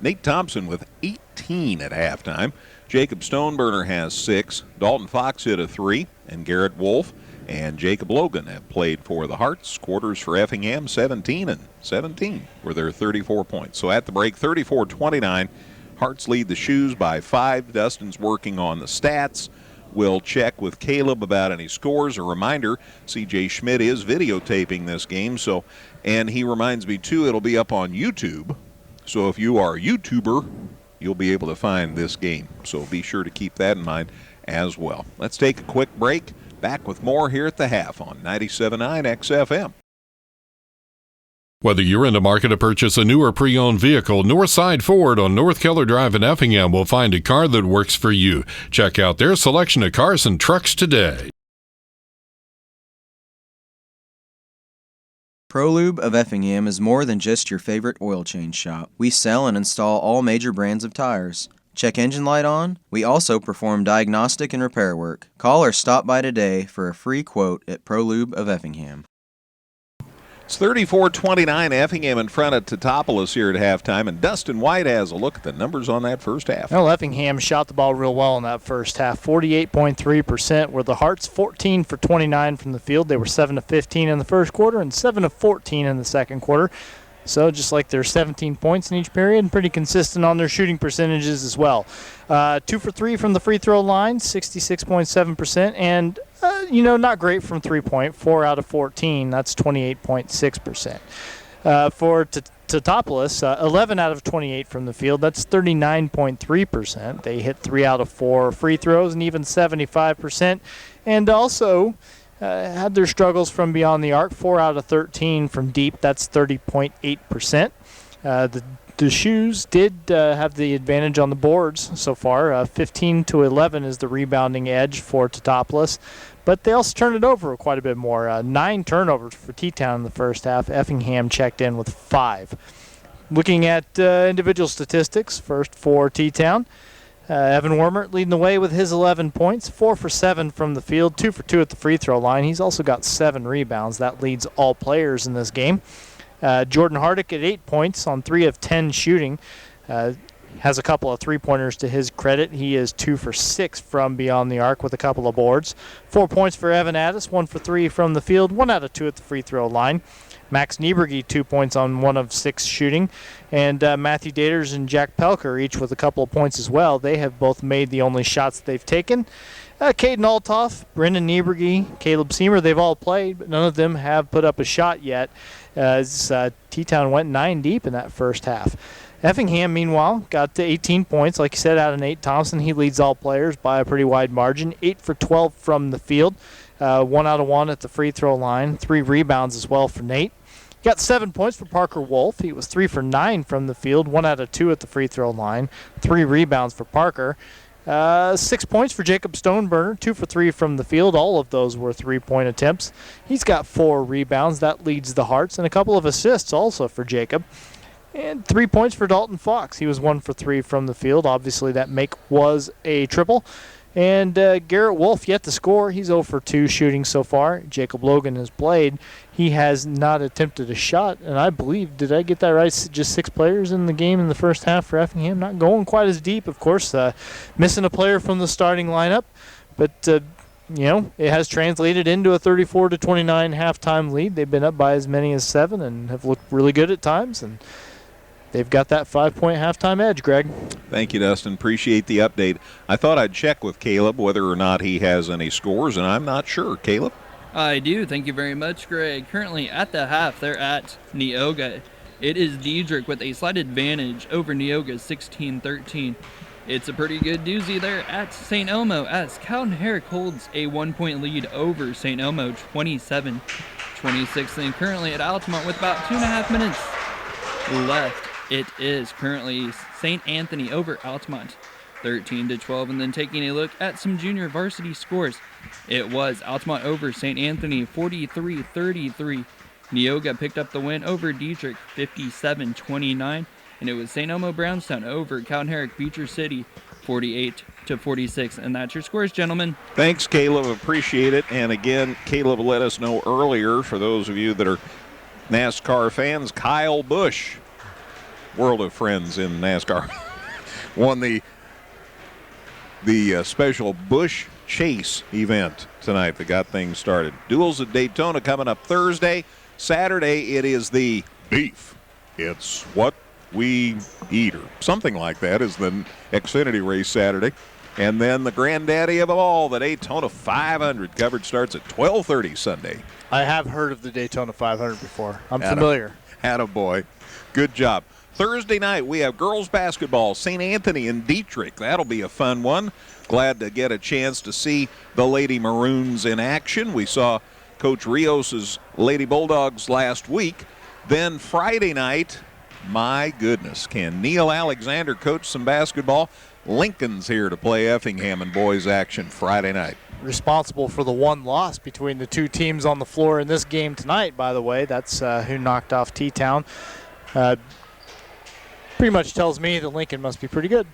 Nate Thompson with 18 at halftime. Jacob Stoneburner has 6. Dalton Fox hit a 3. And Garrett Wolf and Jacob Logan have played for the Hearts. Quarters for Effingham, 17 and 17 were their 34 points. So at the break, 34-29. Hearts lead the Shoes by 5. Dustin's working on the stats. We'll check with Caleb about any scores. A reminder, C.J. Schmidt is videotaping this game, and he reminds me, too, it'll be up on YouTube. So if you are a YouTuber, you'll be able to find this game. So be sure to keep that in mind as well. Let's take a quick break. Back with more here at the half on 97.9 XFM. Whether you're in the market to purchase a new or pre-owned vehicle, Northside Ford on North Keller Drive in Effingham will find a car that works for you. Check out their selection of cars and trucks today. ProLube of Effingham is more than just your favorite oil change shop. We sell and install all major brands of tires. Check engine light on? We also perform diagnostic and repair work. Call or stop by today for a free quote at ProLube of Effingham. It's 34-29 Effingham in front of Teutopolis here at halftime, and Dustin White has a look at the numbers on that first half. Well, Effingham shot the ball real well in that first half, 48.3%, where the Hearts 14 for 29 from the field. They were 7 of 15 in the first quarter and 7 of 14 in the second quarter. So just like their 17 points in each period, pretty consistent on their shooting percentages as well. 2 for 3 from the free throw line, 66.7%, and not great from three-point, 4 out of 14. That's 28.6%. For Teutopolis, 11 out of 28 from the field. That's 39.3%. They hit 3 out of 4 free throws and even 75%. And also had their struggles from beyond the arc, 4 out of 13 from deep. That's 30.8%. The Shoes did have the advantage on the boards so far. 15 to 11 is the rebounding edge for Teutopolis. But they also turned it over quite a bit more. 9 turnovers for T-Town in the first half. Effingham checked in with 5. Looking at individual statistics, first for T-Town. Evan Wormert leading the way with his 11 points, 4 for 7 from the field, 2 for 2 at the free throw line. He's also got 7 rebounds. That leads all players in this game. Jordan Hardick at 8 points on 3 of 10 shooting. Has a couple of three-pointers to his credit. He is 2 for 6 from beyond the arc with a couple of boards. 4 points for Evan Addis, 1 for 3 from the field, 1 out of 2 at the free throw line. Max Nieberge, 2 points on 1 of 6 shooting. And Matthew Daters and Jack Pelker, each with a couple of points as well. They have both made the only shots they've taken. Caden Altoff, Brendan Nieberge, Caleb Seamer, they've all played, but none of them have put up a shot yet, as T-Town went 9 deep in that first half. Effingham, meanwhile, got to 18 points. Like you said, out of Nate Thompson, he leads all players by a pretty wide margin. 8 for 12 from the field, 1 out of 1 at the free throw line, 3 rebounds as well for Nate. Got 7 points for Parker Wolf. He was 3 for 9 from the field, 1 out of 2 at the free throw line, 3 rebounds for Parker. 6 points for Jacob Stoneburner, 2 for 3 from the field. All of those were three-point attempts. He's got 4 rebounds. That leads the Hearts, and a couple of assists also for Jacob. And 3 points for Dalton Fox. He was 1 for 3 from the field. Obviously, that make was a triple. And Garrett Wolf yet to score. He's 0 for 2 shooting so far. Jacob Logan has played. He has not attempted a shot. And I believe, did I get that right? Just 6 players in the game in the first half for Effingham. Not going quite as deep, of course. Missing a player from the starting lineup. But, it has translated into a 34-29 halftime lead. They've been up by as many as 7 and have looked really good at times. And they've got that 5-point halftime edge, Greg. Thank you, Dustin. Appreciate the update. I thought I'd check with Caleb whether or not he has any scores, and I'm not sure. Caleb? I do. Thank you very much, Greg. Currently at the half, they're at Neoga. It is Diedrich with a slight advantage over Neoga, 16-13. It's a pretty good doozy there at St. Elmo as Cowden Herrick holds a 1-point lead over St. Elmo, 27-26. And currently at Altamont with about 2.5 minutes left. It is currently St. Anthony over Altamont, 13-12. And then taking a look at some junior varsity scores, it was Altamont over St. Anthony, 43-33. Neoga picked up the win over Dietrich, 57-29. And it was St. Elmo Brownstown over Cowden Herrick Beecher City, 48-46. And that's your scores, gentlemen. Thanks, Caleb. Appreciate it. And again, Caleb let us know earlier, for those of you that are NASCAR fans, Kyle Busch, world of friends in NASCAR, won the special Busch Chase event tonight that got things started. Duels at Daytona coming up Thursday. Saturday, it is the beef. It's what we eat, or something like that, is the Xfinity race Saturday. And then the granddaddy of them all, the Daytona 500. Coverage starts at 12:30 Sunday. I have heard of the Daytona 500 before. I'm familiar. Attaboy. Good job. Thursday night, we have girls basketball, St. Anthony and Dietrich. That'll be a fun one. Glad to get a chance to see the Lady Maroons in action. We saw Coach Rios' Lady Bulldogs last week. Then Friday night, my goodness, can Neil Alexander coach some basketball? Lincoln's here to play Effingham in boys action Friday night. responsible for the one loss between the two teams on the floor in this game tonight, by the way. That's who knocked off T-Town. Pretty much tells me that Lincoln must be pretty good.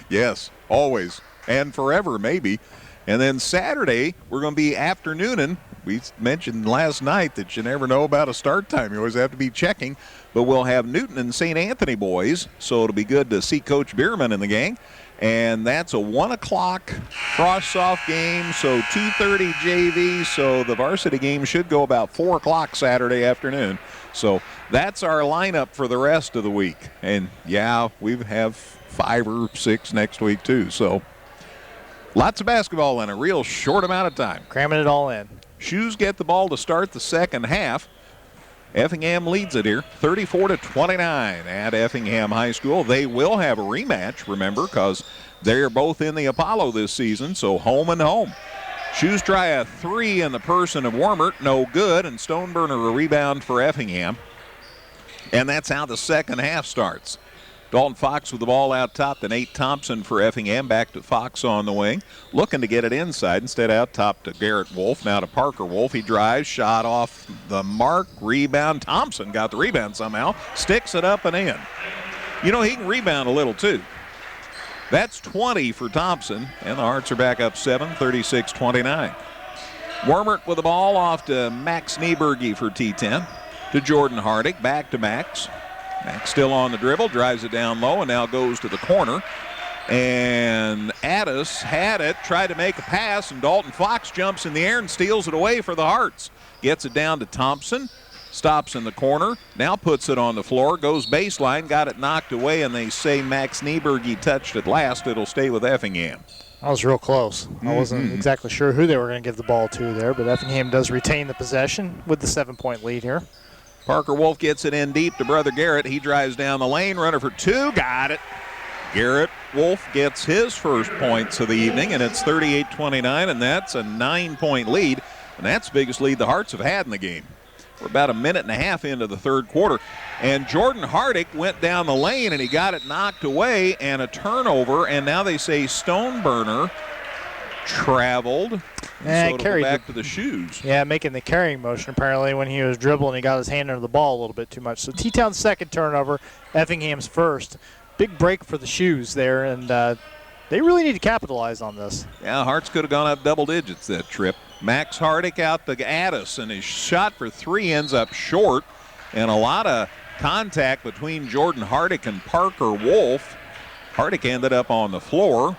Yes, always. And forever, maybe. And then Saturday, we're going to be afternooning. We mentioned last night that you never know about a start time. You always have to be checking. But we'll have Newton and St. Anthony boys, so it'll be good to see Coach Bierman and the gang. And that's a 1 o'clock cross-off game, so 2:30 JV. So the varsity game should go about 4 o'clock Saturday afternoon. So that's our lineup for the rest of the week. And, yeah, we have 5 or 6 next week, too. So lots of basketball in a real short amount of time. Cramming it all in. Shoes get the ball to start the second half. Effingham leads it here, 34-29 at Effingham High School. They will have a rematch, remember, because they're both in the Apollo this season, so home and home. Shoes try a three in the person of Wormert, no good, and Stoneburner a rebound for Effingham. And that's how the second half starts. Dalton Fox with the ball out top to Nate Thompson for Effingham. Back to Fox on the wing. Looking to get it inside. Instead out top to Garrett Wolf. Now to Parker Wolf. He drives. Shot off the mark. Rebound. Thompson got the rebound somehow. Sticks it up and in. You know, he can rebound a little too. That's 20 for Thompson. And the Hearts are back up 7, 36-29. Wormert with the ball off to Max Nieberge for T10. To Jordan Hardick. Back to Max. Max still on the dribble, drives it down low, and now goes to the corner. And Addis had it, tried to make a pass, and Dalton Fox jumps in the air and steals it away for the Hearts. Gets it down to Thompson, stops in the corner, now puts it on the floor, goes baseline, got it knocked away, and they say Max Nieberge touched it last. It'll stay with Effingham. That was real close. I wasn't exactly sure who they were going to give the ball to there, but Effingham does retain the possession with the 7-point lead here. Parker Wolf gets it in deep to Brother Garrett. He drives down the lane, runner for two, got it. Garrett Wolf gets his first points of the evening, and it's 38-29, and that's a 9-point lead, and that's the biggest lead the Hearts have had in the game. We're about a minute and a half into the third quarter, and Jordan Hardick went down the lane, and he got it knocked away, and a turnover, and now they say Stoneburner traveled. So carried back to the Shoes. Yeah, making the carrying motion apparently when he was dribbling. He got his hand under the ball a little bit too much. So T-Town's second turnover, Effingham's first. Big break for the Shoes there, and they really need to capitalize on this. Yeah, Hearts could have gone up double digits that trip. Max Hardick out to Addis, and his shot for three ends up short, and a lot of contact between Jordan Hardick and Parker Wolf. Hardick ended up on the floor.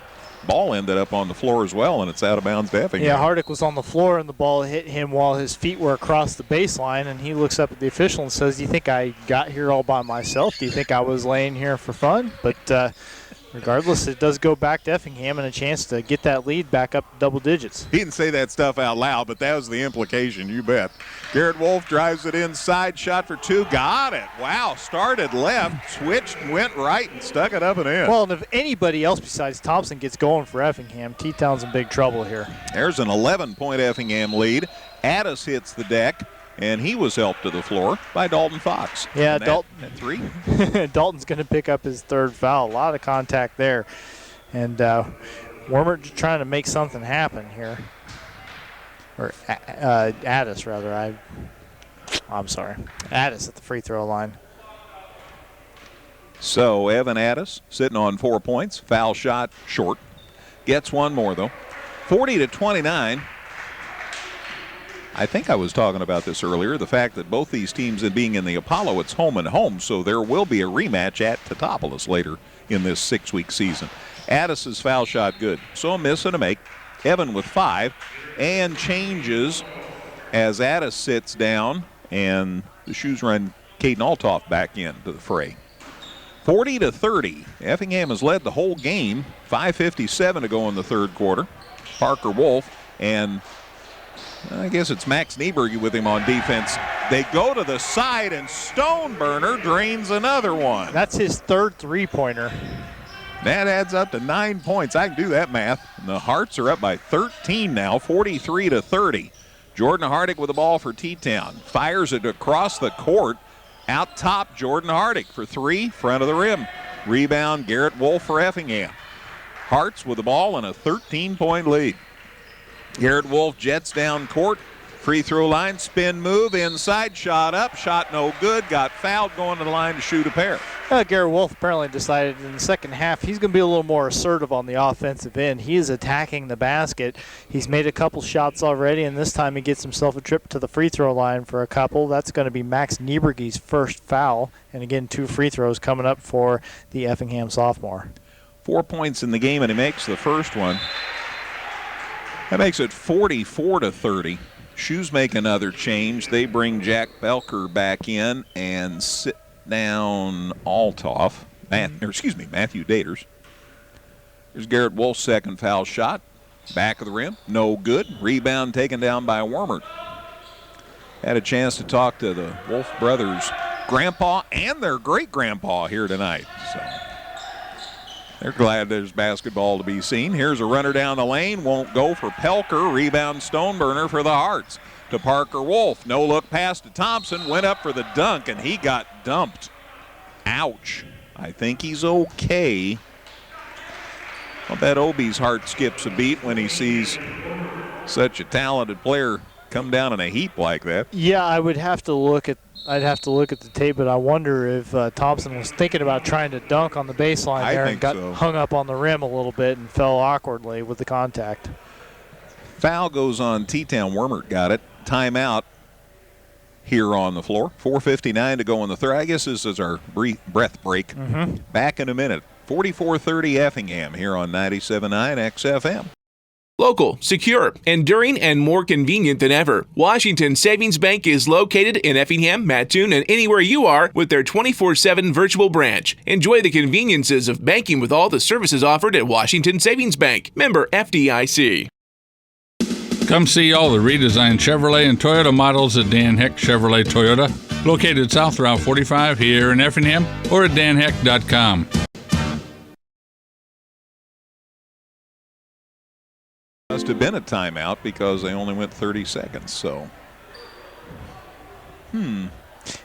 Ball ended up on the floor as well, and it's out of bounds to Effingham. Yeah, Hardick was on the floor, and the ball hit him while his feet were across the baseline, and he looks up at the official and says, "Do you think I got here all by myself? Do you think I was laying here for fun?" But regardless, it does go back to Effingham and a chance to get that lead back up to double digits. He didn't say that stuff out loud, but that was the implication, you bet. Garrett Wolf drives it inside, shot for two, got it. Wow, started left, switched, went right, and stuck it up and in. Well, and if anybody else besides Thompson gets going for Effingham, T-Town's in big trouble here. There's an 11-point Effingham lead. Addis hits the deck, and he was helped to the floor by Dalton Fox. Yeah, Dalton at three. Dalton's going to pick up his third foul. A lot of contact there. And Wormert just trying to make something happen here. Or Addis, rather. I'm sorry. Addis at the free throw line. So Evan Addis sitting on 4 points. Foul shot short. Gets one more, though. 40-29. I think I was talking about this earlier, the fact that both these teams being in the Apollo, it's home and home, so there will be a rematch at Teutopolis later in this 6-week season. Addis's foul shot good, so a miss and a make. Evan with 5, and changes as Addis sits down, and the Shoes run Caden Altoff back into the fray. 40-30. Effingham has led the whole game. 5:57 to go in the third quarter. Parker Wolf and I guess it's Max Nieberge with him on defense. They go to the side, and Stoneburner drains another one. That's his third three-pointer. That adds up to 9 points. I can do that math. And the Hearts are up by 13 now, 43-30. Jordan Hardick with the ball for T-Town. Fires it across the court. Out top, Jordan Hardick for three, front of the rim. Rebound, Garrett Wolf for Effingham. Hearts with the ball and a 13-point lead. Garrett Wolf jets down court. Free throw line, spin move, inside, shot up, shot no good, got fouled, going to the line to shoot a pair. Garrett Wolf apparently decided in the second half he's going to be a little more assertive on the offensive end. He is attacking the basket. He's made a couple shots already, and this time he gets himself a trip to the free throw line for a couple. That's going to be Max Nieberge's first foul. And again, 2 free throws coming up for the Effingham sophomore. 4 points in the game, and he makes the first one. That makes it 44-30. Shoes make another change. They bring Jack Belker back in and sit down Altoff. Matthew Daters. Here's Garrett Wolf's second foul shot. Back of the rim. No good. Rebound taken down by Wormert. Had a chance to talk to the Wolf brothers' grandpa and their great-grandpa here tonight. So they're glad there's basketball to be seen. Here's a runner down the lane. Won't go for Pelker. Rebound Stoneburner for the Hearts. To Parker Wolf. No look pass to Thompson. Went up for the dunk, and he got dumped. Ouch. I think he's okay. I'll bet Obie's heart skips a beat when he sees such a talented player come down in a heap like that. Yeah, I'd have to look at the tape, but I wonder if Thompson was thinking about trying to dunk on the baseline there and got hung up on the rim a little bit and fell awkwardly with the contact. Foul goes on T-Town. Wormert got it. Timeout here on the floor. 4:59 to go in the third. I guess this is our breath break. Back in a minute. 44-30 Effingham here on 97.9 XFM. Local, secure, enduring, and more convenient than ever. Washington Savings Bank is located in Effingham, Mattoon, and anywhere you are with their 24/7 virtual branch. Enjoy the conveniences of banking with all the services offered at Washington Savings Bank. Member FDIC. Come see all the redesigned Chevrolet and Toyota models at Dan Heck Chevrolet Toyota, located South Route 45 here in Effingham, or at danheck.com. Must have been a timeout because they only went 30 seconds. So,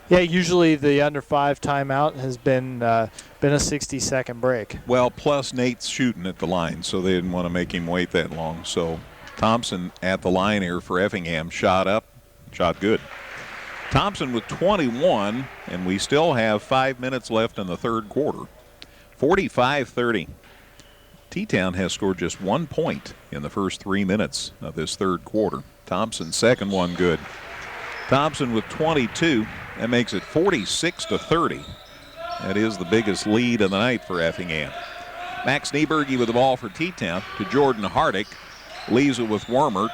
Yeah, usually the under 5 timeout has been a 60-second break. Well, plus Nate's shooting at the line, so they didn't want to make him wait that long. So Thompson at the line here for Effingham. Shot up, shot good. Thompson with 21, and we still have 5 minutes left in the third quarter. 45-30. T-Town has scored just 1 point in the first 3 minutes of this third quarter. Thompson's second one good. Thompson with 22. That makes it 46-30. That is the biggest lead of the night for Effingham. Max Nieberge with the ball for T-Town to Jordan Hardick. Leaves it with Wormert.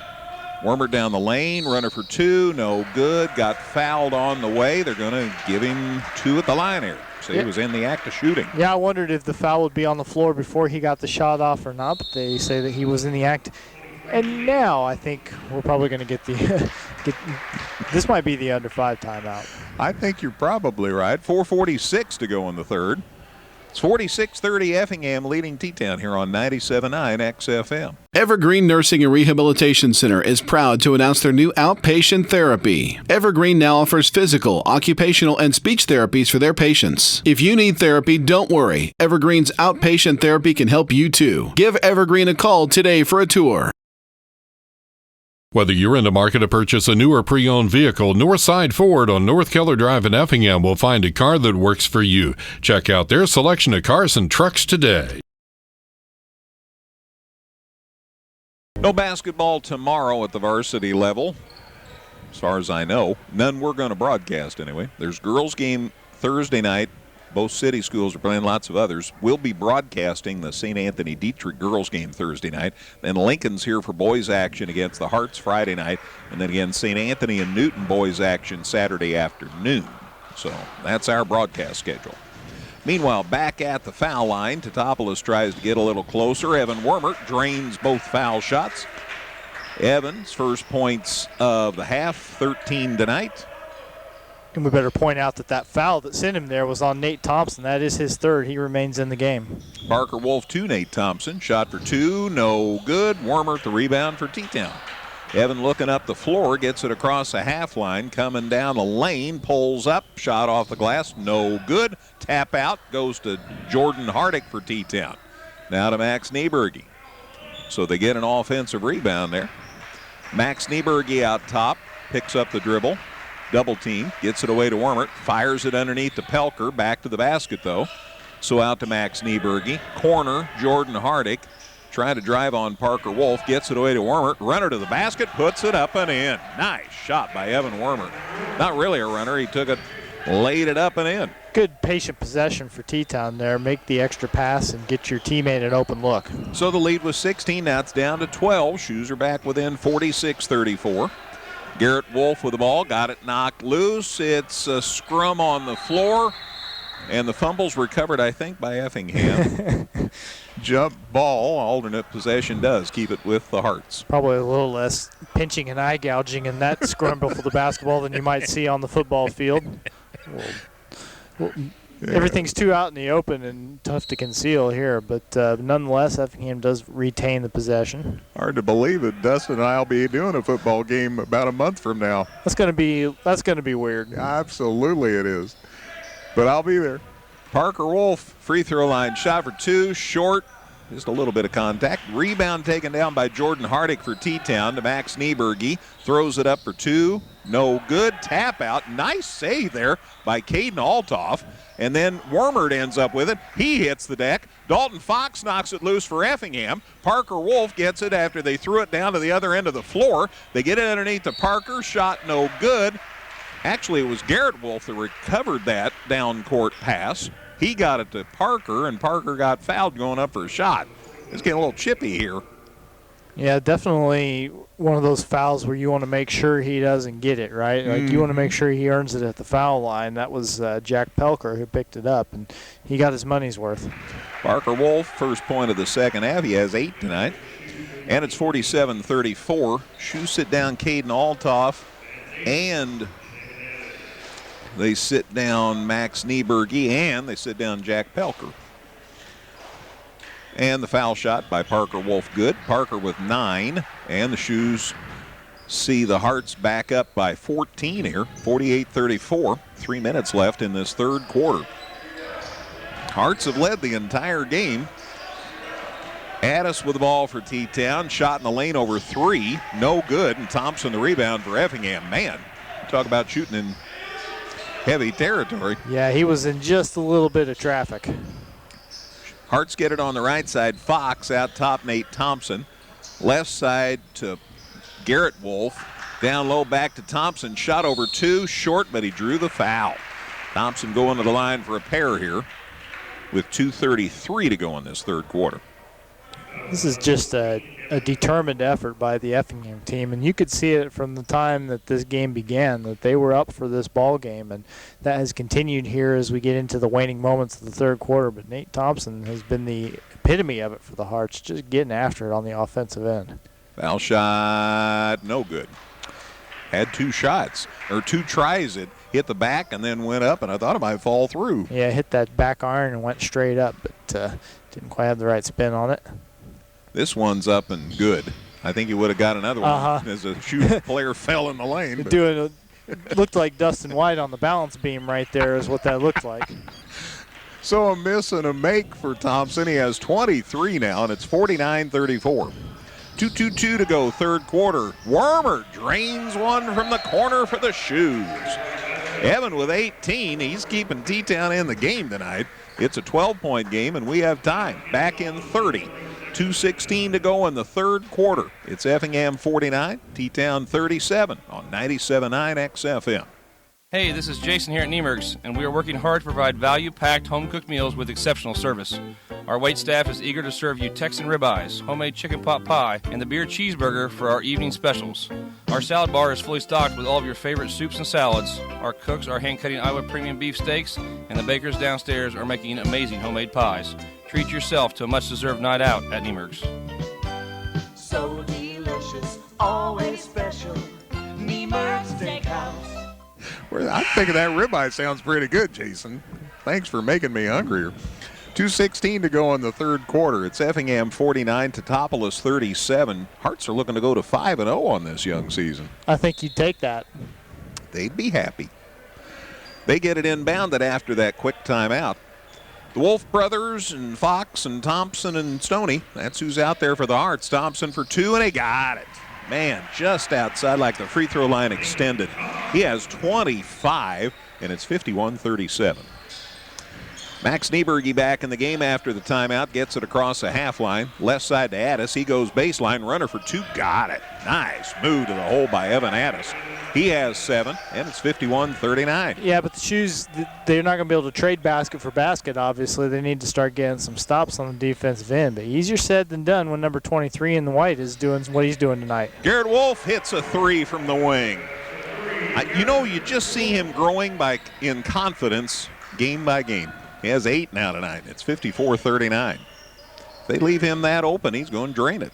Wormert down the lane. Runner for 2. No good. Got fouled on the way. They're going to give him 2 at the line here. So he was in the act of shooting. Yeah, I wondered if the foul would be on the floor before he got the shot off or not, but they say that he was in the act. And now I think we're probably going to get the this might be the under 5 timeout. I think you're probably right. 4:46 to go in the third. It's 46-30 Effingham leading T-Town here on 97.9 XFM. Evergreen Nursing and Rehabilitation Center is proud to announce their new outpatient therapy. Evergreen now offers physical, occupational, and speech therapies for their patients. If you need therapy, don't worry. Evergreen's outpatient therapy can help you too. Give Evergreen a call today for a tour. Whether you're in the market to purchase a new or pre-owned vehicle, Northside Ford on North Keller Drive in Effingham will find a car that works for you. Check out their selection of cars and trucks today. No basketball tomorrow at the varsity level, as far as I know. None we're going to broadcast anyway. There's girls game Thursday night. Both city schools are playing, lots of others. We'll be broadcasting the St. Anthony Dietrich girls game Thursday night. Then Lincoln's here for boys action against the Hearts Friday night. And then again, St. Anthony and Newton boys action Saturday afternoon. So that's our broadcast schedule. Meanwhile, back at the foul line, Teutopolis tries to get a little closer. Evan Wormert drains both foul shots. Evans, first points of the half, 13 tonight. And we better point out that foul that sent him there was on Nate Thompson. That is his third. He remains in the game. Parker Wolf to Nate Thompson. Shot for 2, no good. Wormert the rebound for T-Town. Evan looking up the floor, gets it across the half line, coming down the lane, pulls up, shot off the glass, no good. Tap out, goes to Jordan Hardick for T-Town. Now to Max Nieberge. So they get an offensive rebound there. Max Nieberge out top, picks up the dribble. Double team, gets it away to Wormert, fires it underneath to Pelker, back to the basket though. So out to Max Nieberge. Corner, Jordan Hardick trying to drive on Parker Wolf, gets it away to Wormert, runner to the basket, puts it up and in. Nice shot by Evan Wormert. Not really a runner, he took it, laid it up and in. Good patient possession for T-Town there. Make the extra pass and get your teammate an open look. So the lead was 16, now it's down to 12. Shoes are back within 46-34. Garrett Wolf with the ball, got it knocked loose. It's a scrum on the floor, and the fumble's recovered, I think, by Effingham. Jump ball, alternate possession does keep it with the Hearts. Probably a little less pinching and eye gouging in that scramble for the basketball than you might see on the football field. Everything's too out in the open and tough to conceal here, but nonetheless, Effingham does retain the possession. Hard to believe that Dustin and I will be doing a football game about a month from now. That's gonna be weird. Absolutely it is. But I'll be there. Parker Wolf, free throw line shot for two, short, just a little bit of contact. Rebound taken down by Jordan Hardick for T-Town to Max Nieberge. Throws it up for two, no good. Tap out, nice save there by Caden Altoff. And then Wormert ends up with it. He hits the deck. Dalton Fox knocks it loose for Effingham. Parker Wolf gets it after they threw it down to the other end of the floor. They get it underneath to Parker. Shot no good. Actually, it was Garrett Wolf that recovered that down court pass. He got it to Parker, and Parker got fouled going up for a shot. It's getting a little chippy here. Yeah, definitely one of those fouls where you want to make sure he doesn't get it, right? Like you want to make sure he earns it at the foul line. That was Jack Pelker who picked it up, and he got his money's worth. Parker Wolf, first point of the second half. He has 8 tonight. And it's 47-34. Shoes sit down Caden Altoff, and they sit down Max Nieberge, and they sit down Jack Pelker. And the foul shot by Parker Wolf good. Parker with 9, and the Shoes see the Hearts back up by 14 here, 48-34. 3 minutes left in this third quarter. Hearts have led the entire game. Addis with the ball for T-Town. Shot in the lane over 3, no good, and Thompson the rebound for Effingham. Man, talk about shooting in heavy territory. Yeah, he was in just a little bit of traffic. Hearts get it on the right side. Fox out top, Nate Thompson. Left side to Garrett Wolf. Down low back to Thompson. Shot over 2, short, but he drew the foul. Thompson going to the line for a pair here with 2:33 to go in this third quarter. This is just a determined effort by the Effingham team, and you could see it from the time that this game began, that they were up for this ball game, and that has continued here as we get into the waning moments of the third quarter. But Nate Thompson has been the epitome of it for the Hearts, just getting after it on the offensive end. Foul shot, no good. Had 2 shots, or 2 tries. It hit the back and then went up, and I thought it might fall through. Yeah, hit that back iron and went straight up, but didn't quite have the right spin on it. This one's up and good. I think he would have got another one as a shooting player fell in the lane. It looked like Dustin White on the balance beam right there is what that looked like. So a miss and a make for Thompson. He has 23 now, and it's 49-34. 2:22 to go, third quarter. Wormer drains one from the corner for the Shoes. Evan with 18. He's keeping T-Town in the game tonight. It's a 12-point game, and we have time. Back in 30. 2:16 to go in the third quarter. It's Effingham 49, T-Town 37 on 97.9 XFM. Hey, this is Jason here at Niemergs, and we are working hard to provide value-packed home-cooked meals with exceptional service. Our wait staff is eager to serve you Texan ribeyes, homemade chicken pot pie, and the beer cheeseburger for our evening specials. Our salad bar is fully stocked with all of your favorite soups and salads. Our cooks are hand-cutting Iowa premium beef steaks, and the bakers downstairs are making amazing homemade pies. Treat yourself to a much-deserved night out at Niemergs. So delicious, always special, Niemergs Steakhouse. I'm thinking that ribeye sounds pretty good, Jason. Thanks for making me hungrier. 2:16 to go in the third quarter. It's Effingham 49, Teutopolis 37. Hearts are looking to go to 5-0 on this young season. I think you'd take that. They'd be happy. They get it inbounded after that quick timeout. The Wolf brothers and Fox and Thompson and Stoney, that's who's out there for the Hearts. Thompson for 2, and he got it. man, just outside, like the free throw line extended. He has 25, and it's 51-37. Max Nieberge back in the game after the timeout, gets it across the half line. Left side to Addis. He goes baseline, runner for two. Got it. Nice move to the hole by Evan Addis. He has 7, and it's 51-39. Yeah, but the shoes, they're not going to be able to trade basket for basket, obviously. They need to start getting some stops on the defensive end. But easier said than done when number 23 in the white is doing what he's doing tonight. Garrett Wolf hits a 3 from the wing. You just see him growing in confidence game by game. He has 8 now tonight. It's 54-39. If they leave him that open, he's going to drain it.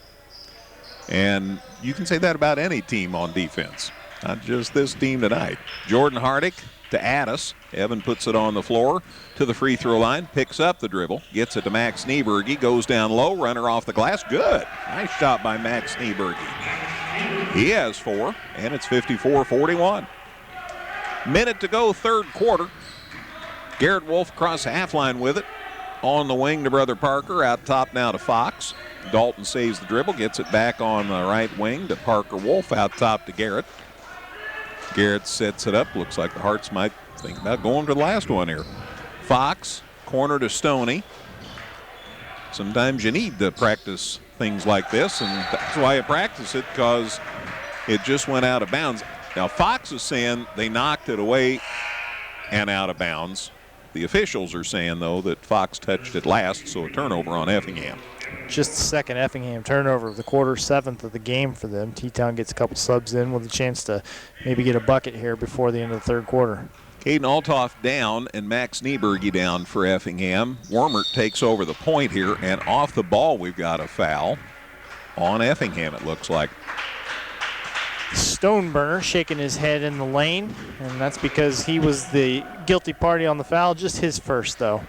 And you can say that about any team on defense, not just this team tonight. Jordan Hardick to Addis. Evan puts it on the floor to the free throw line, picks up the dribble, gets it to Max Nieberge, goes down low, runner off the glass. Good. Nice shot by Max Nieberge. He has 4, and it's 54-41. Minute to go, third quarter. Garrett Wolf across the half line with it. On the wing to Brother Parker. Out top now to Fox. Dalton saves the dribble. Gets it back on the right wing to Parker Wolf. Out top to Garrett. Garrett sets it up. Looks like the Hearts might think about going to the last one here. Fox, corner to Stoney. Sometimes you need to practice things like this, and that's why you practice it, because it just went out of bounds. Now, Fox is saying they knocked it away and out of bounds. The officials are saying, though, that Fox touched it last, so a turnover on Effingham. Just the second Effingham turnover of the quarter, 7th of the game for them. T-Town gets a couple subs in with a chance to maybe get a bucket here before the end of the third quarter. Caden Altoff down and Max Nieberge down for Effingham. Wormert takes over the point here, and off the ball we've got a foul on Effingham, it looks like. Stoneburner shaking his head in the lane, and that's because he was the guilty party on the foul. Just his first, though.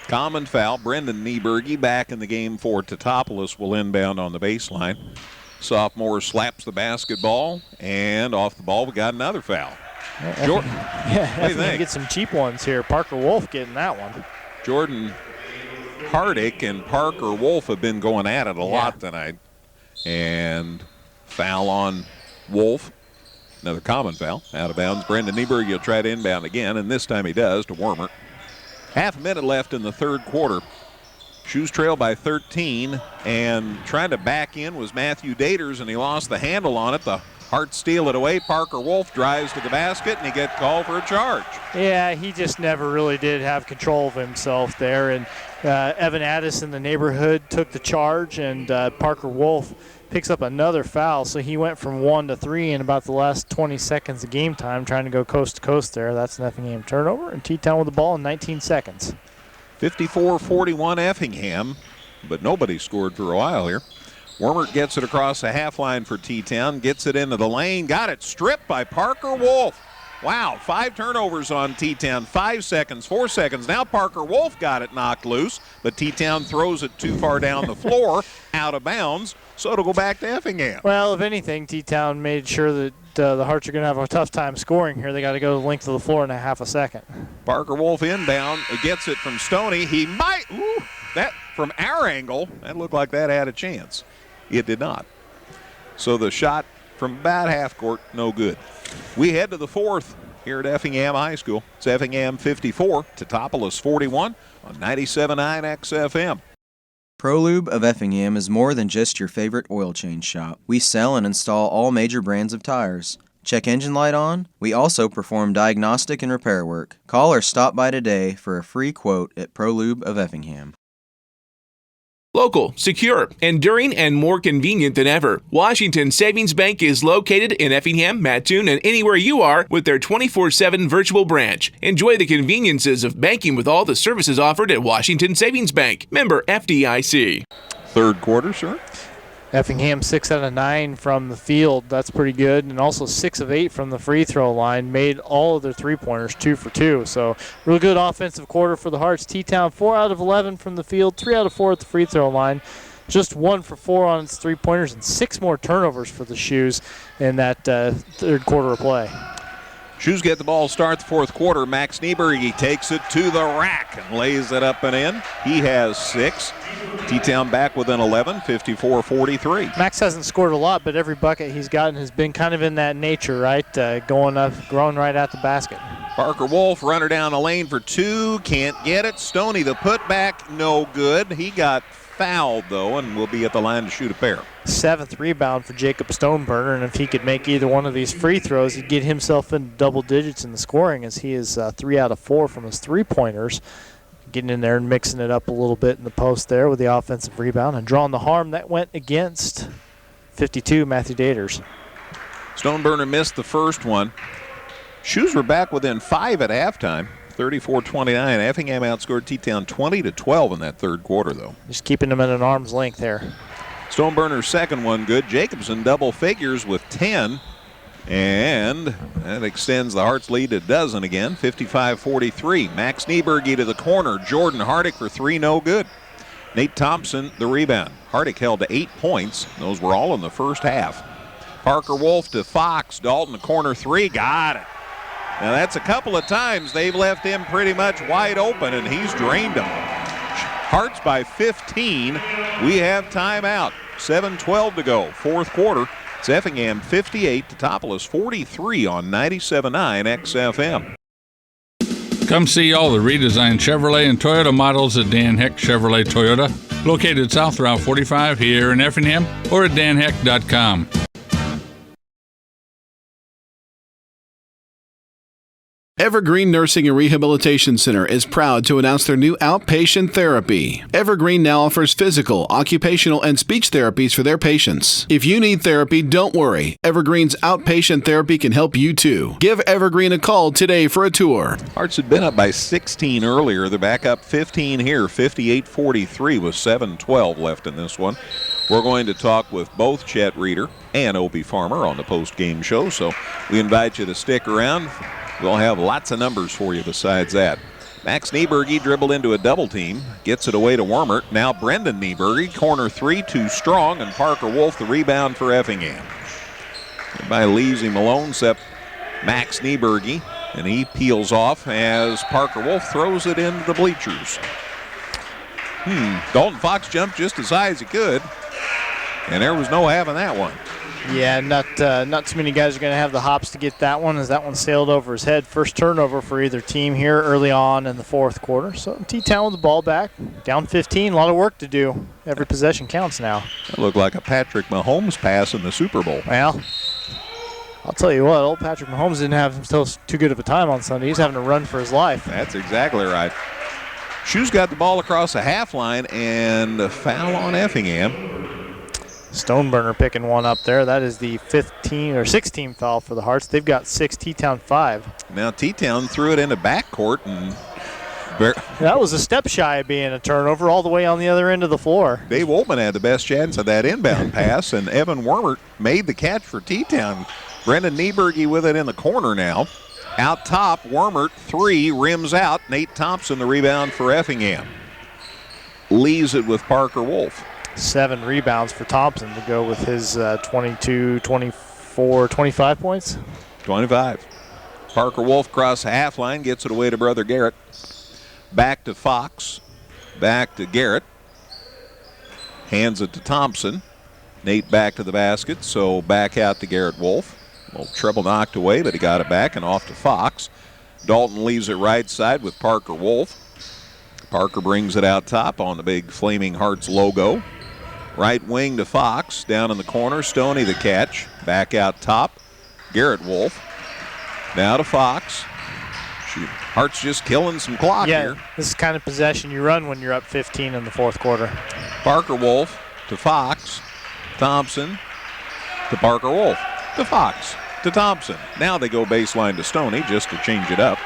Common foul. Brendan Nieberge back in the game for Teutopolis will inbound on the baseline. Sophomore slaps the basketball, and off the ball we got another foul. Jordan, Effingham get some cheap ones here. Parker Wolf getting that one. Jordan Hardick and Parker Wolf have been going at it a lot tonight. And foul on Wolf. Another common foul. Out of bounds. Brendan Nieberge will try to inbound again, and this time he does to Wormert. Half a minute left in the third quarter. Shoes trail by 13, and trying to back in was Matthew Daters, and he lost the handle on it. The Hearts steal it away. Parker Wolf drives to the basket, and he gets called for a charge. Yeah, he just never really did have control of himself there, and Evan Addis in the neighborhood took the charge, and Parker Wolf picks up another foul, so he went from 1 to 3 in about the last 20 seconds of game time, trying to go coast to coast there. That's an Effingham turnover, and T-Town with the ball in 19 seconds. 54-41 Effingham, but nobody scored for a while here. Wormert gets it across the half line for T-Town, gets it into the lane, got it stripped by Parker Wolf. Wow, 5 turnovers on T-Town, 5 seconds, 4 seconds. Now Parker Wolf got it knocked loose, but T-Town throws it too far down the floor, out of bounds, so it'll go back to Effingham. Well, if anything, T-Town made sure that the Hearts are going to have a tough time scoring here. They got to go the length of the floor in a half a second. Parker Wolf inbound, gets it from Stoney. He might, that from our angle, that looked like that had a chance. It did not. So the shot from about half court, no good. We head to the fourth here at Effingham High School. It's Effingham 54, Teutopolis 41 on 97.9 XFM. ProLube of Effingham is more than just your favorite oil change shop. We sell and install all major brands of tires. Check engine light on? We also perform diagnostic and repair work. Call or stop by today for a free quote at ProLube of Effingham. Local, secure, enduring, and more convenient than ever. Washington Savings Bank is located in Effingham, Mattoon, and anywhere you are with their 24/7 virtual branch. Enjoy the conveniences of banking with all the services offered at Washington Savings Bank. Member FDIC. Third quarter, sir. Effingham 6 out of 9 from the field. That's pretty good. And also 6 of 8 from the free throw line. Made all of their three-pointers 2 for 2. So real good offensive quarter for the Hearts. T-Town 4 out of 11 from the field, 3 out of 4 at the free throw line. Just 1 for 4 on its three-pointers and 6 more turnovers for the Shoes in that third quarter of play. Shoes get the ball, start the fourth quarter. Max Nieberg, he takes it to the rack and lays it up and in. He has 6. T-Town back within 11, 54-43. Max hasn't scored a lot, but every bucket he's gotten has been kind of in that nature, right? Going up, growing right at the basket. Parker Wolf, runner down the lane for 2, can't get it. Stoney, the putback, no good. He got fouled, though, and will be at the line to shoot a pair. 7th rebound for Jacob Stoneburner, and if he could make either one of these free throws, he'd get himself in double digits in the scoring, as he is 3 out of 4 from his three-pointers. Getting in there and mixing it up a little bit in the post there with the offensive rebound and drawing the harm that went against 52, Matthew Daters. Stoneburner missed the first one. Shoes were back within 5 at halftime, 34-29. Effingham outscored T-Town 20-12 in that third quarter, though. Just keeping them at an arm's length there. Stoneburner's second one good. Jacobson double figures with 10. And that extends the Hearts lead to a dozen again, 55-43. Max Nieberg to the corner. Jordan Hardick for 3, no good. Nate Thompson, the rebound. Hardick held to 8 points. Those were all in the first half. Parker Wolf to Fox. Dalton, the corner 3, got it. Now that's a couple of times they've left him pretty much wide open, and he's drained them. Hearts by 15. We have timeout. 7:12 to go, fourth quarter. It's Effingham 58, Teutopolis 43 on 97.9 XFM. Come see all the redesigned Chevrolet and Toyota models at Dan Heck Chevrolet Toyota, located South Route 45 here in Effingham, or at danheck.com. Evergreen Nursing and Rehabilitation Center is proud to announce their new outpatient therapy. Evergreen now offers physical, occupational, and speech therapies for their patients. If you need therapy, don't worry. Evergreen's outpatient therapy can help you too. Give Evergreen a call today for a tour. Hearts had been up by 16 earlier. They're back up 15 here, 58-43 with 7:12 left in this one. We're going to talk with both Chet Reeder and Opie Farmer on the post-game show, so we invite you to stick around. We'll have lots of numbers for you besides that. Max Nieberg dribbled into a double team, gets it away to Wormert. Now Brendan Nieberg, corner 3, too strong, and Parker Wolf the rebound for Effingham. Everybody leaves him alone except Max Nieberg, and he peels off as Parker Wolf throws it into the bleachers. Dalton Fox jumped just as high as he could, and there was no having that one. Yeah, not too many guys are going to have the hops to get that one, as that one sailed over his head. First turnover for either team here early on in the fourth quarter. So T-Town with the ball back, down 15, a lot of work to do. Every possession counts now. That looked like a Patrick Mahomes pass in the Super Bowl. Well, I'll tell you what, old Patrick Mahomes didn't have himself too good of a time on Sunday. He's having to run for his life. That's exactly right. Shoes got the ball across the half line, and a foul on Effingham. Stoneburner picking one up there. That is the 16th foul for the Hearts. They've got 6, T-Town 5. Now T-Town threw it into backcourt, and that was a step shy of being a turnover all the way on the other end of the floor. Dave Woltman had the best chance of that inbound pass, and Evan Wormert made the catch for T-Town. Brendan Nieberg with it in the corner now. Out top, Wormert 3, rims out. Nate Thompson the rebound for Effingham. Leaves it with Parker Wolf. 7 rebounds for Thompson to go with his 22, 24, 25 points. 25. Parker Wolf across the half line, gets it away to brother Garrett. Back to Fox. Back to Garrett. Hands it to Thompson. Nate back to the basket, so back out to Garrett Wolf. A little treble knocked away, but he got it back and off to Fox. Dalton leaves it right side with Parker Wolf. Parker brings it out top on the big Flaming Hearts logo. Right wing to Fox, down in the corner. Stoney the catch. Back out top. Garrett Wolf. Now to Fox. Hearts just killing some clock here. This is kind of possession you run when you're up 15 in the fourth quarter. Parker Wolf to Fox. Thompson to Parker Wolf. To Fox. To Thompson. Now they go baseline to Stoney just to change it up.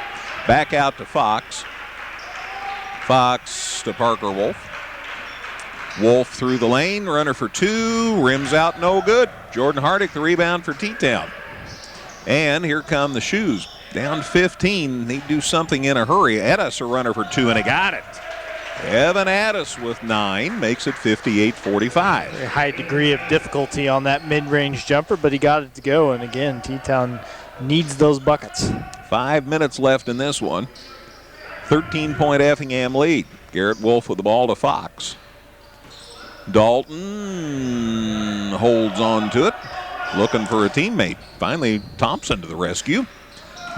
Back out to Fox. Fox to Parker Wolf. Wolf through the lane, runner for 2, rims out, no good. Jordan Hardick the rebound for T-Town. And here come the Shoes. Down 15, need to do something in a hurry. Addis a runner for 2, and he got it. Evan Addis with 9 makes it 58-45. Very high degree of difficulty on that mid-range jumper, but he got it to go. And again, T-Town needs those buckets. 5 minutes left in this one. 13-point Effingham lead. Garrett Wolf with the ball to Fox. Dalton holds on to it, looking for a teammate. Finally, Thompson to the rescue.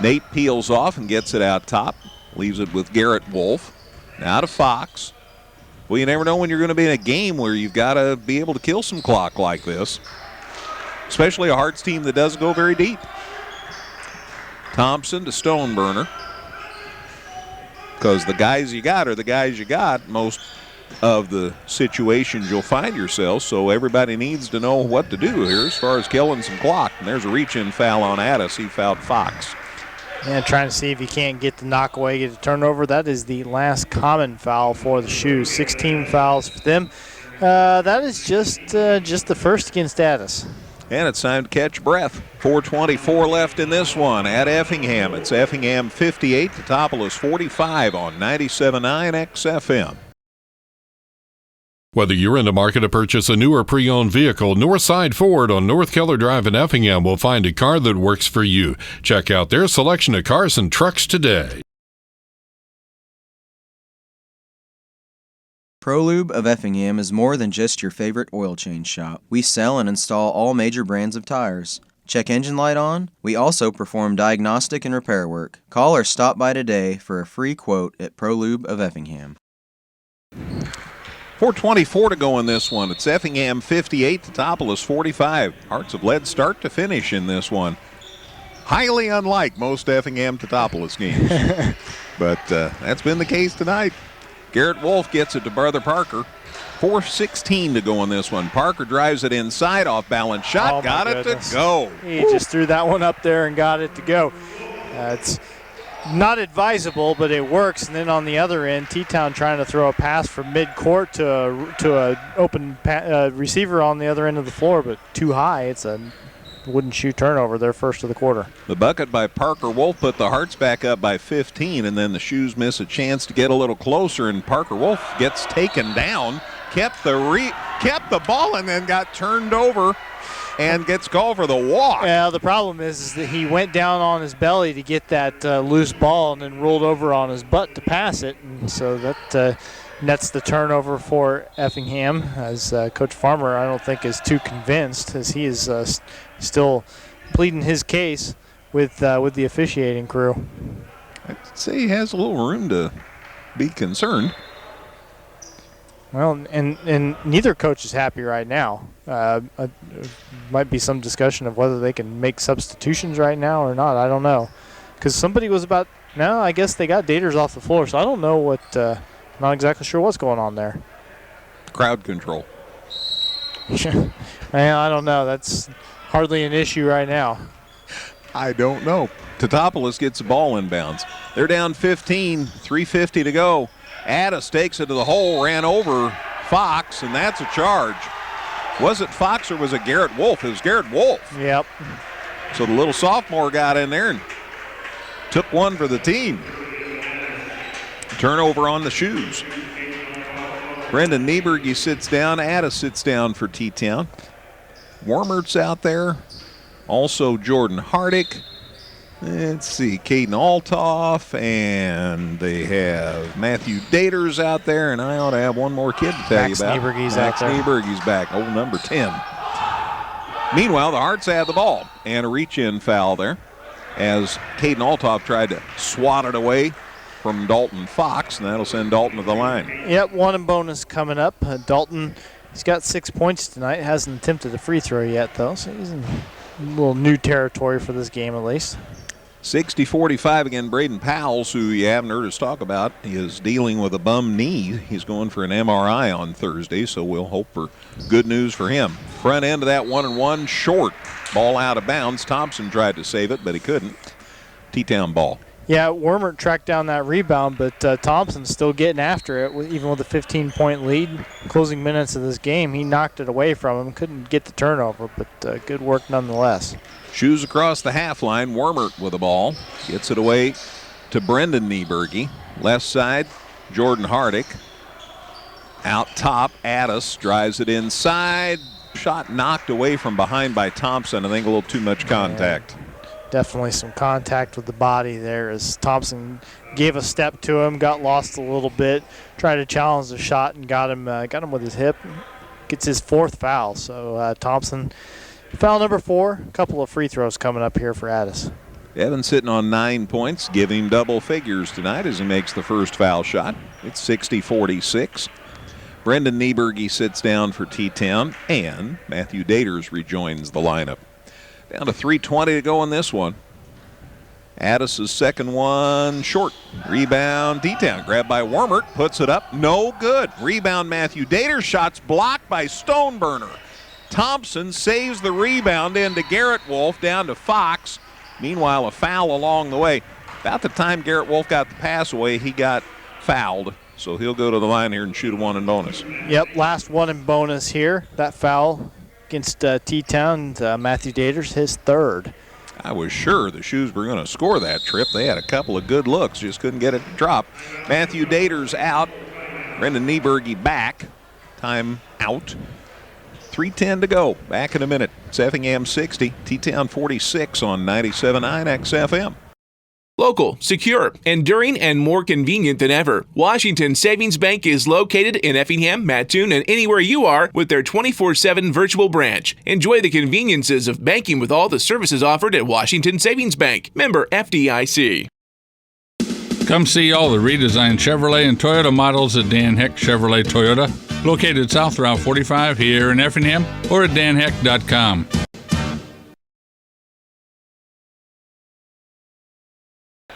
Nate peels off and gets it out top. Leaves it with Garrett Wolf. Now to Fox. Well, you never know when you're going to be in a game where you've got to be able to kill some clock like this, especially a Hearts team that doesn't go very deep. Thompson to Stoneburner. Because the guys you got are the guys you got most of the situations you'll find yourself, so everybody needs to know what to do here as far as killing some clock. And there's a reach-in foul on Addis. He fouled Fox. And trying to see if he can't get the knockaway, get a turnover. That is the last common foul for the Shoes. 16 fouls for them. That is just the first against Addis. And it's time to catch breath. 4:24 left in this one at Effingham. It's Effingham 58, Teutopolis 45 on 97.9 XFM. Whether you're in the market to purchase a new or pre-owned vehicle, Northside Ford on North Keller Drive in Effingham will find a car that works for you. Check out their selection of cars and trucks today. ProLube of Effingham is more than just your favorite oil change shop. We sell and install all major brands of tires. Check engine light on? We also perform diagnostic and repair work. Call or stop by today for a free quote at ProLube of Effingham. 4:24 to go in this one. It's Effingham 58, Teutopolis 45. Hearts have led start to finish in this one. Highly unlike most Effingham Teutopolis games. But that's been the case tonight. Garrett Wolf gets it to Brother Parker. 4:16 to go in this one. Parker drives it inside, off balance shot, got it to go. He just threw that one up there and got it to go. It's not advisable, but it works. And then on the other end, T-Town trying to throw a pass from mid-court to a open receiver on the other end of the floor, but too high. It's a wooden shoe turnover, their first of the quarter. The bucket by Parker Wolf put the Hearts back up by 15, and then the Shoes miss a chance to get a little closer, and Parker Wolf gets taken down, kept the ball, and then got turned over and gets called for the walk. Yeah, the problem is that he went down on his belly to get that loose ball and then rolled over on his butt to pass it, and so that nets the turnover for Effingham, as Coach Farmer, I don't think, is too convinced, as he is still pleading his case with the officiating crew. I'd say he has a little room to be concerned. Well, and neither coach is happy right now. Might be some discussion of whether they can make substitutions right now or not. I don't know. Because somebody was about, no, I guess they got Daters off the floor, so I don't know what, not exactly sure what's going on there. Crowd control. Man, I don't know. That's hardly an issue right now. I don't know. Teutopolis gets the ball inbounds. They're down 15, 3:50 to go. Addis takes it to the hole, ran over Fox, and that's a charge. Was it Fox or was it Garrett Wolf? It was Garrett Wolf. Yep. So the little sophomore got in there and took one for the team. Turnover on the Shoes. Brendan Nieberge sits down. Addis sits down for T-Town. Wormert's out there. Also Jordan Hardick. Let's see, Caden Altoff, and they have Matthew Daters out there, and I ought to have one more kid to tell Max you about. Nieberge's Max out there. Nieberge's back, old number 10. Meanwhile, the Hearts have the ball, and a reach-in foul there as Caden Altoff tried to swat it away from Dalton Fox, and that'll send Dalton to the line. Yep, one and bonus coming up. Dalton, he's got 6 points tonight. Hasn't attempted a free throw yet, though, so he's in a little new territory for this game at least. 60-45 again. Braden Powles, who you haven't heard us talk about, is dealing with a bum knee. He's going for an MRI on Thursday, so we'll hope for good news for him. Front end of that 1-and-1, short. Ball out of bounds. Thompson tried to save it, but he couldn't. T-Town ball. Yeah, Wormert tracked down that rebound, but Thompson's still getting after it, even with a 15-point lead. Closing minutes of this game, he knocked it away from him. Couldn't get the turnover, but good work nonetheless. Shoes across the half line. Wormert with the ball. Gets it away to Brendan Nieberge. Left side, Jordan Hardick. Out top, Addis drives it inside. Shot knocked away from behind by Thompson. I think a little too much contact. Definitely some contact with the body there as Thompson gave a step to him, got lost a little bit, tried to challenge the shot and got him with his hip. Gets his 4th foul. So Thompson, foul number 4. A couple of free throws coming up here for Addis. Evans sitting on 9 points, giving him double figures tonight as he makes the first foul shot. It's 60-46. Brendan Nieberge sits down for T-Town, and Matthew Daters rejoins the lineup. Down to 3:20 to go in this one. Addis's second one short. Rebound, T-Town. Grabbed by Wormert, puts it up, no good. Rebound, Matthew Daters. Shots blocked by Stoneburner. Thompson saves the rebound into Garrett Wolf, down to Fox. Meanwhile, a foul along the way. About the time Garrett Wolf got the pass away, he got fouled. So he'll go to the line here and shoot a 1 in bonus. Yep, last 1 in bonus here. That foul against T-Town, Matthew Daters, his 3rd. I was sure the Shoes were going to score that trip. They had a couple of good looks, just couldn't get it to drop. Matthew Daters out. Brendan Nieberge back. Time out. 3:10 to go. Back in a minute. It's Effingham 60, T-Town 46 on 97.9 XFM. Local, secure, enduring, and more convenient than ever. Washington Savings Bank is located in Effingham, Mattoon, and anywhere you are with their 24/7 virtual branch. Enjoy the conveniences of banking with all the services offered at Washington Savings Bank. Member FDIC. Come see all the redesigned Chevrolet and Toyota models at Dan Heck Chevrolet Toyota, located south Route 45 here in Effingham, or at danheck.com.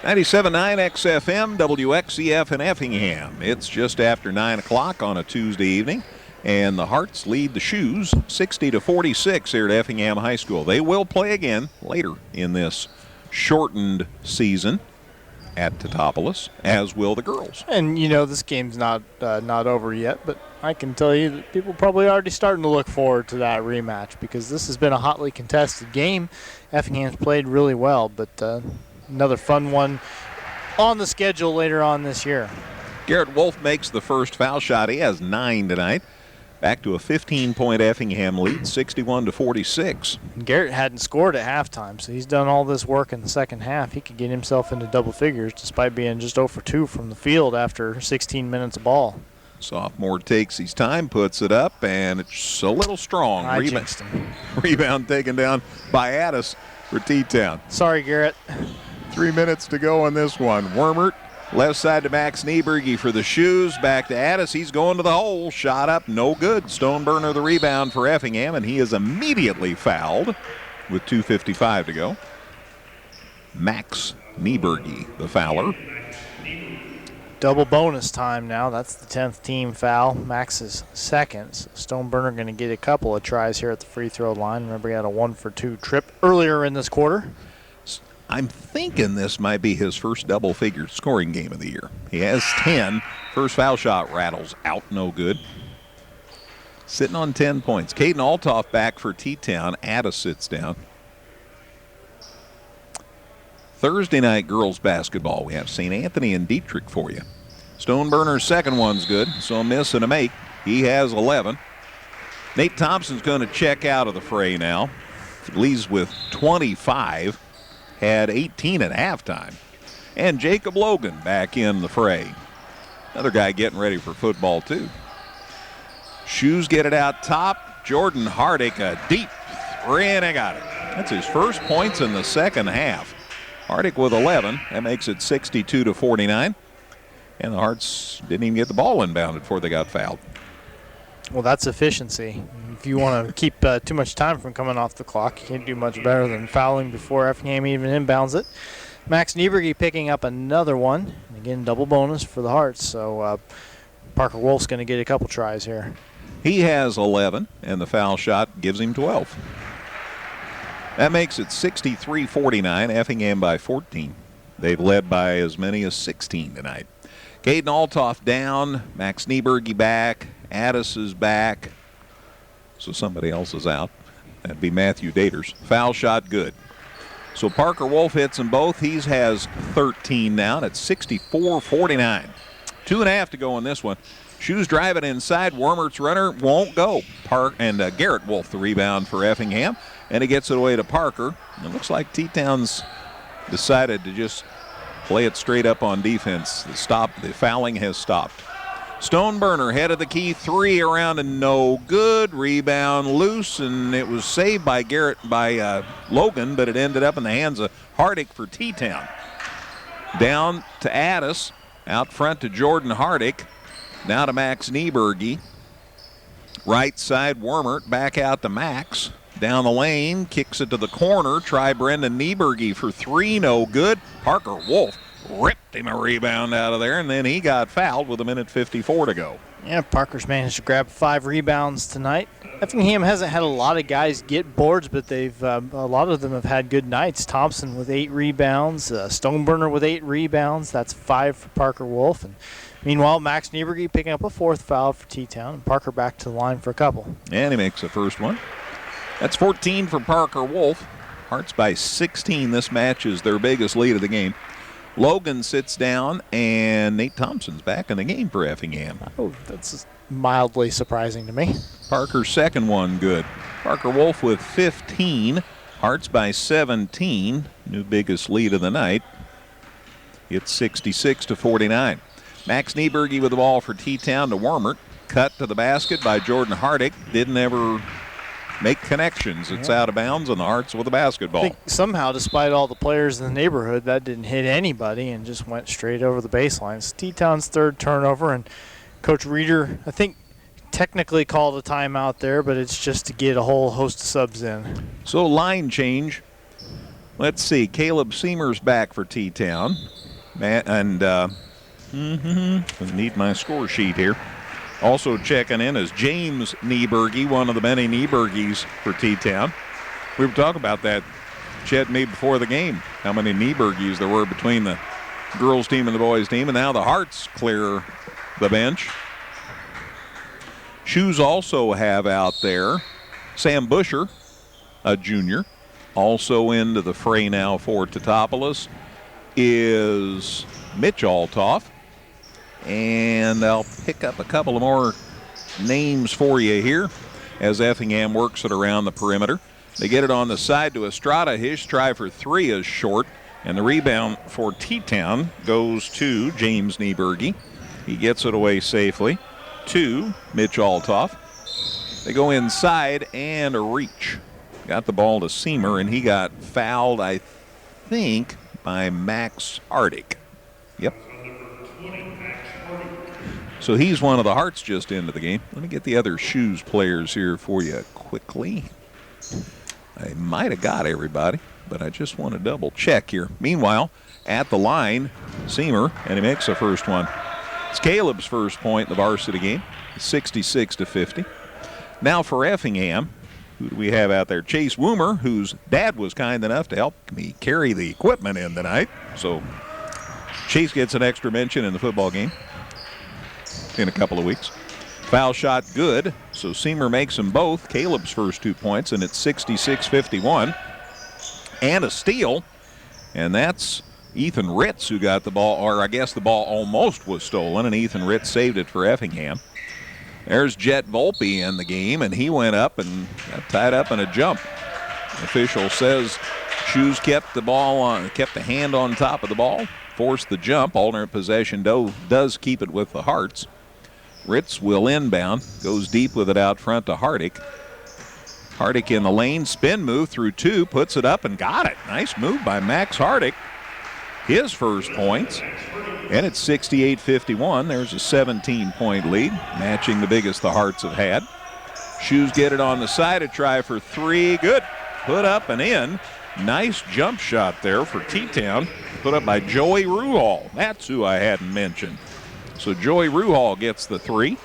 97.9 XFM, WXEF in Effingham. It's just after 9 o'clock on a Tuesday evening, and the Hearts lead the Shoes 60-46 here at Effingham High School. They will play again later in this shortened season at Teutopolis, as will the girls. And, this game's not over yet, but I can tell you that people probably already starting to look forward to that rematch because this has been a hotly contested game. Effingham's played really well, but another fun one on the schedule later on this year. Garrett Wolf makes the first foul shot. He has 9 tonight. Back to a 15-point Effingham lead, 61-46. Garrett hadn't scored at halftime, so he's done all this work in the second half. He could get himself into double figures despite being just 0 for 2 from the field after 16 minutes of ball. Sophomore takes his time, puts it up, and it's a little strong. I jinxed him. Rebound taken down by Addis for T-Town. Sorry, Garrett. 3 minutes to go in this one. Wormert, left side to Max Nieberge for the Shoes. Back to Addis. He's going to the hole. Shot up, no good. Stoneburner the rebound for Effingham, and he is immediately fouled with 2:55 to go. Max Nieberge, the fouler. Double bonus time now. That's the 10th team foul. Max's second. So Stoneburner going to get a couple of tries here at the free throw line. Remember, he had a 1 for 2 trip earlier in this quarter. I'm thinking this might be his first double-figure scoring game of the year. He has 10. First foul shot rattles out, no good. Sitting on 10 points. Caden Altoff back for T-Town. Addis sits down. Thursday night girls basketball. We have St. Anthony and Dietrich for you. Stoneburner's second one's good, so a miss and a make. He has 11. Nate Thompson's going to check out of the fray now. Leads with 25. Had 18 at halftime. And Jacob Logan back in the fray. Another guy getting ready for football, too. Shoes get it out top. Jordan Hardick, a deep three, and I got it. That's his first points in the second half. Hardick with 11. That makes it 62-49. And the Hearts didn't even get the ball inbounded before they got fouled. Well, that's efficiency. If you want to keep too much time from coming off the clock, you can't do much better than fouling before Effingham even inbounds it. Max Nieberge picking up another one. And again, double bonus for the Hearts. So Parker Wolf's going to get a couple tries here. He has 11, and the foul shot gives him 12. That makes it 63-49, Effingham by 14. They've led by as many as 16 tonight. Caden Altoff down, Max Nieberge back, Addis is back, so somebody else is out. That'd be Matthew Daters. Foul shot good. So Parker Wolf hits them both. He has 13 now, and it's 64-49. 2.5 to go in this one. Shoes driving inside. Wormert's runner won't go. Garrett Wolf the rebound for Effingham, and he gets it away to Parker. It looks like T-Town's decided to just play it straight up on defense. The fouling has stopped. Stoneburner head of the key, 3 around and no good. Rebound loose, and it was saved by Logan, but it ended up in the hands of Hardick for T-Town. Down to Addis, out front to Jordan Hardick. Now to Max Nieberge. Right side, Wormert back out to Max. Down the lane, kicks it to the corner. Try Brendan Nieberge for 3, no good. Parker Wolf ripped him a rebound out of there, and then he got fouled with 1:54 to go. Yeah, Parker's managed to grab 5 rebounds tonight. Effingham hasn't had a lot of guys get boards, but they've a lot of them have had good nights. Thompson with 8 rebounds, Stoneburner with 8 rebounds. That's 5 for Parker Wolf. And meanwhile, Max Nieberge picking up a 4th foul for T-Town, and Parker back to the line for a couple. And he makes the first one. That's 14 for Parker Wolf. Hearts by 16. This match is their biggest lead of the game. Logan sits down, and Nate Thompson's back in the game for Effingham. Oh, that's mildly surprising to me. Parker's second one good. Parker Wolf with 15. Hearts by 17. New biggest lead of the night. It's 66-49. Max Nieberge with the ball for T-Town to Wormert. Cut to the basket by Jordan Hardick. Didn't ever make connections. It's out of bounds, and the Hearts with the basketball. I think somehow, despite all the players in the neighborhood, that didn't hit anybody and just went straight over the baseline. It's T-Town's 3rd turnover, and Coach Reeder, I think, technically called a timeout there, but it's just to get a whole host of subs in. So line change. Let's see. Caleb Seamer's back for T-Town. And I need my score sheet here. Also checking in is James Nieberge, one of the many Nieberges for T-Town. We were talking about that, Chet and me, before the game, how many Nieberges there were between the girls' team and the boys' team, and now the Hearts clear the bench. Shoes also have out there Sam Busher, a junior. Also into the fray now for Teutopolis is Mitch Altoff. And I'll pick up a couple of more names for you here as Effingham works it around the perimeter. They get it on the side to Estrada. His try for 3 is short, and the rebound for T-Town goes to James Nieberge. He gets it away safely to Mitch Altoff. They go inside and a reach. Got the ball to Seamer, and he got fouled, I think, by Max Hardick. Yep. So he's one of the Hearts just into the game. Let me get the other Shoes players here for you quickly. I might have got everybody, but I just want to double check here. Meanwhile, at the line, Seamer, and he makes the first one. It's Caleb's first point in the varsity game, 66-50. Now for Effingham, who do we have out there? Chase Woomer, whose dad was kind enough to help me carry the equipment in tonight. So Chase gets an extra mention in the football game in a couple of weeks. Foul shot good, so Seamer makes them both. Caleb's first 2 points, and it's 66-51. And a steal, and that's Ethan Ritz who got the ball, or I guess the ball almost was stolen, and Ethan Ritz saved it for Effingham. There's Jet Volpe in the game, and he went up and got tied up in a jump. The official says Shoes kept the ball on, kept the hand on top of the ball, forced the jump. Alternate possession does keep it with the Hearts. Ritz will inbound, goes deep with it out front to Hardick. Hardick in the lane, spin move through 2, puts it up and got it. Nice move by Max Hardick. His first points, and it's 68-51. There's a 17-point lead, matching the biggest the Hearts have had. Shoes get it on the side, a try for 3, good. Put up and in. Nice jump shot there for T-Town, put up by Joey Ruhal. That's who I hadn't mentioned. So Joey Ruhal gets the 3. And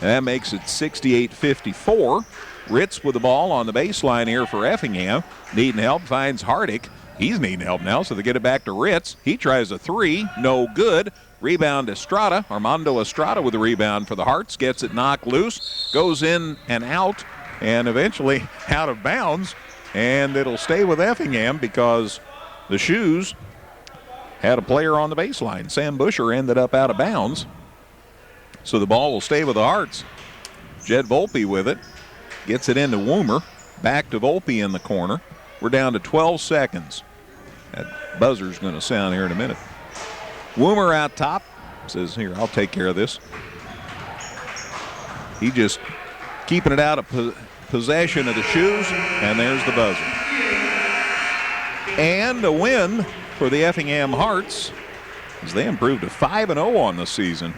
that makes it 68-54. Ritz with the ball on the baseline here for Effingham. Needing help, finds Hardick. He's needing help now, so they get it back to Ritz. He tries a 3, no good. Rebound Estrada. Armando Estrada with the rebound for the Hearts. Gets it knocked loose, goes in and out, and eventually out of bounds. And it'll stay with Effingham because the Shoes had a player on the baseline. Sam Busher ended up out of bounds. So the ball will stay with the Hearts. Jed Volpe with it. Gets it into Woomer. Back to Volpe in the corner. We're down to 12 seconds. That buzzer's going to sound here in a minute. Woomer out top. Says, here, I'll take care of this. He just keeping it out of possession of the shoes, and there's the buzzer. And a win for the Effingham Hearts as they improved to 5-0 on the season.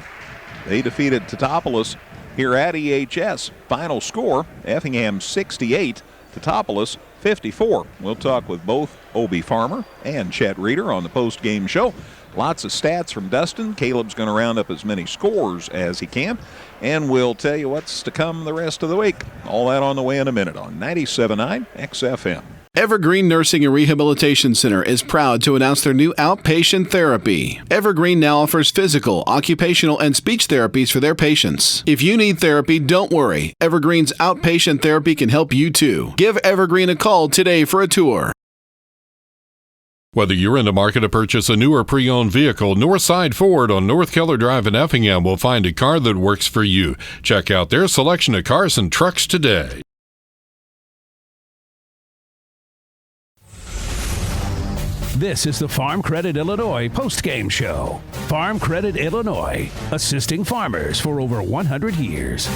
They defeated Teutopolis here at EHS. Final score, Effingham 68, Teutopolis 54. We'll talk with both Obie Farmer and Chet Reeder on the post-game show. Lots of stats from Dustin. Caleb's going to round up as many scores as he can, and we'll tell you what's to come the rest of the week. All that on the way in a minute on 97.9 XFM. Evergreen Nursing and Rehabilitation Center is proud to announce their new outpatient therapy. Evergreen now offers physical, occupational, and speech therapies for their patients. If you need therapy, don't worry. Evergreen's outpatient therapy can help you too. Give Evergreen a call today for a tour. Whether you're in the market to purchase a new or pre-owned vehicle, Northside Ford on North Keller Drive in Effingham will find a car that works for you. Check out their selection of cars and trucks today. This is the Farm Credit Illinois postgame show. Farm Credit Illinois, assisting farmers for over 100 years.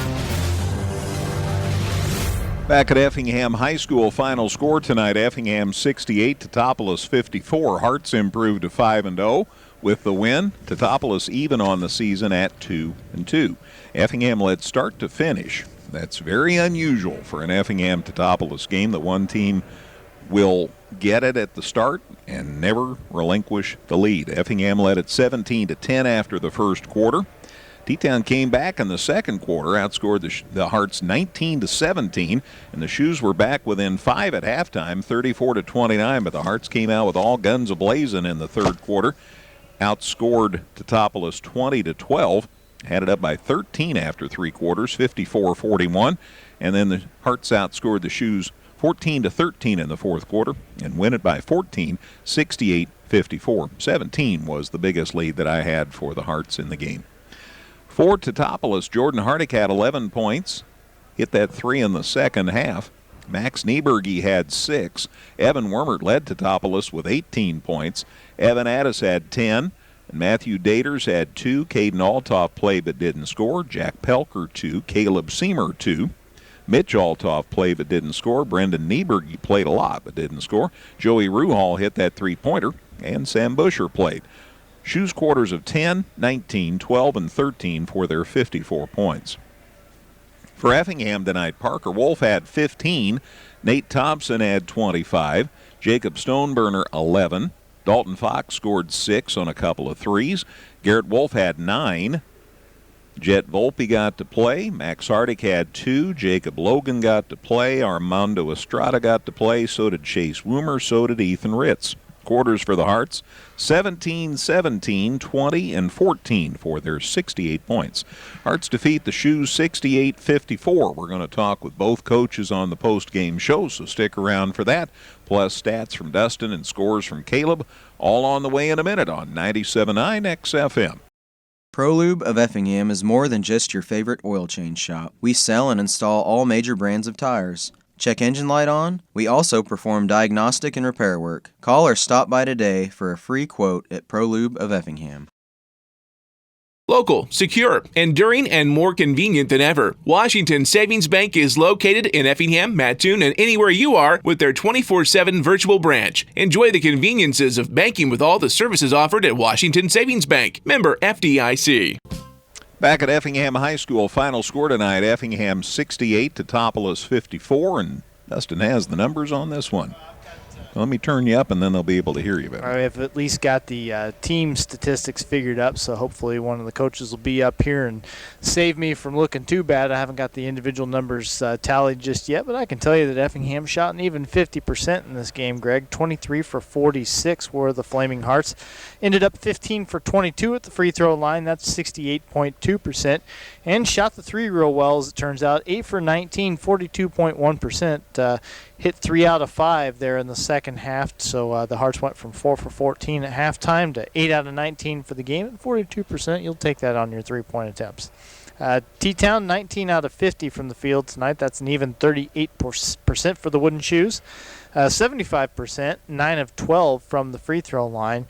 Back at Effingham High School, final score tonight, Effingham 68, Teutopolis 54. Hearts improved to 5-0 with the win. Teutopolis even on the season at 2-2. Effingham led start to finish. That's very unusual for an Effingham Teutopolis game that one team will get it at the start and never relinquish the lead. Effingham led at 17-10 after the first quarter. T-Town came back in the second quarter, outscored the Hearts 19-17, and the Shoes were back within 5 at halftime, 34-29, but the Hearts came out with all guns a-blazing in the third quarter, outscored Teutopolis 20-12, had it up by 13 after three quarters, 54-41, and then the Hearts outscored the Shoes 14-13 in the fourth quarter and win it by 14, 68-54. 17 was the biggest lead that I had for the Hearts in the game. For Teutopolis, Jordan Hardick had 11 points, hit that 3 in the second half. Max Nieberge had 6. Evan Wormert led Teutopolis with 18 points. Evan Addis had 10. And Matthew Daters had 2. Caden Altoff played but didn't score. Jack Pelker 2. Caleb Seamer 2. Mitch Altoff played but didn't score. Brendan Nieberge played a lot but didn't score. Joey Ruhal hit that three-pointer. And Sam Busher played. Shoes quarters of 10, 19, 12, and 13 for their 54 points. For Effingham tonight, Parker Wolf had 15, Nate Thompson had 25, Jacob Stoneburner 11, Dalton Fox scored 6 on a couple of threes, Garrett Wolf had 9, Jet Volpe got to play, Max Hardick had 2, Jacob Logan got to play, Armando Estrada got to play, so did Chase Woomer, so did Ethan Ritz. Quarters for the Hearts, 17, 17, 20, and 14 for their 68 points. Hearts defeat the Shoes 68-54. We're going to talk with both coaches on the post-game show, so stick around for that, plus stats from Dustin and scores from Caleb, all on the way in a minute on 97.9 XFM. ProLube of Effingham is more than just your favorite oil change shop. We sell and install all major brands of tires. Check engine light on? We also perform diagnostic and repair work. Call or stop by today for a free quote at ProLube of Effingham. Local, secure, enduring, and more convenient than ever. Washington Savings Bank is located in Effingham, Mattoon, and anywhere you are with their 24/7 virtual branch. Enjoy the conveniences of banking with all the services offered at Washington Savings Bank. Member FDIC. Back at Effingham High School, final score tonight, Effingham 68, Teutopolis 54, and Dustin has the numbers on this one. Let me turn you up, and then they'll be able to hear you better. I've at least got the team statistics figured up, so hopefully one of the coaches will be up here and save me from looking too bad. I haven't got the individual numbers tallied just yet, but I can tell you that Effingham shot an even 50% in this game, Greg. 23 for 46 were the Flaming Hearts. Ended up 15 for 22 at the free throw line. That's 68.2%. And shot the three real well, as it turns out. 8 for 19, 42.1%. Hit 3 out of 5 there in the second half, so the Hearts went from 4 for 14 at halftime to 8 out of 19 for the game at 42%. You'll take that on your three-point attempts. T-Town, 19 out of 50 from the field tonight. That's an even 38% for the Wooden Shoes. 75%, 9 of 12 from the free throw line.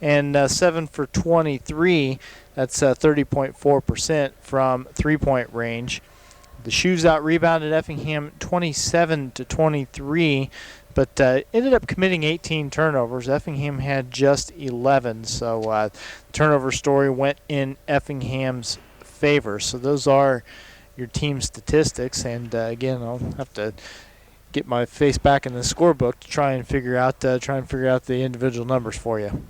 And 7 for 23, that's 30.4% from three-point range. The Shoes out-rebounded Effingham 27-23, but ended up committing 18 turnovers. Effingham had just 11, so the turnover story went in Effingham's favor. So those are your team statistics, and again, I'll have to get my face back in the scorebook to try and figure out the individual numbers for you.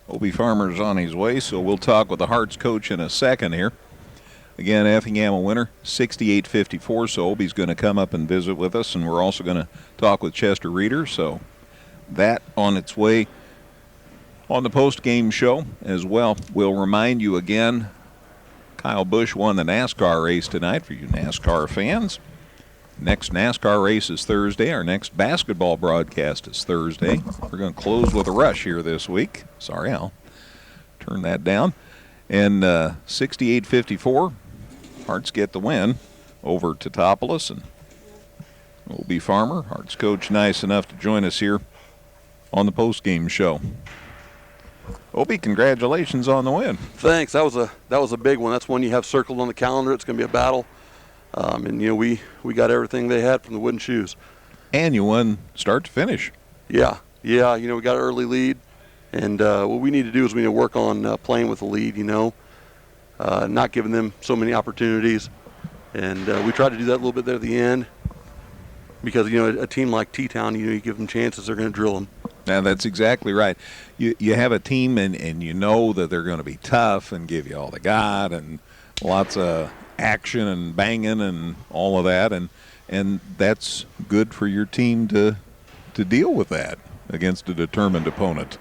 Obie Farmer's on his way, so we'll talk with the Hearts coach in a second here. Again, Effingham a winner, 68-54, so Obie's going to come up and visit with us, and we're also going to talk with Chester Reeder, so that on its way on the post-game show as well. We'll remind you again, Kyle Busch won the NASCAR race tonight for you NASCAR fans. Next NASCAR race is Thursday. Our next basketball broadcast is Thursday. We're going to close with a rush here this week. Sorry, I'll turn that down. And 68-54, Hearts get the win over Teutopolis. And Obie Farmer, Hearts coach, nice enough to join us here on the postgame show. Obie, congratulations on the win. Thanks. That was a big one. That's one you have circled on the calendar. It's going to be a battle. And we got everything they had from the Wooden Shoes. And you won start to finish. Yeah. We got an early lead, and what we need to do is we need to work on playing with the lead. Not giving them so many opportunities, and we tried to do that a little bit there at the end. Because a team like T-Town, you give them chances, they're going to drill them. Now that's exactly right. You have a team, and you know that they're going to be tough and give you all they got, and lots of action and banging and all of that, and that's good for your team to deal with that against a determined opponent.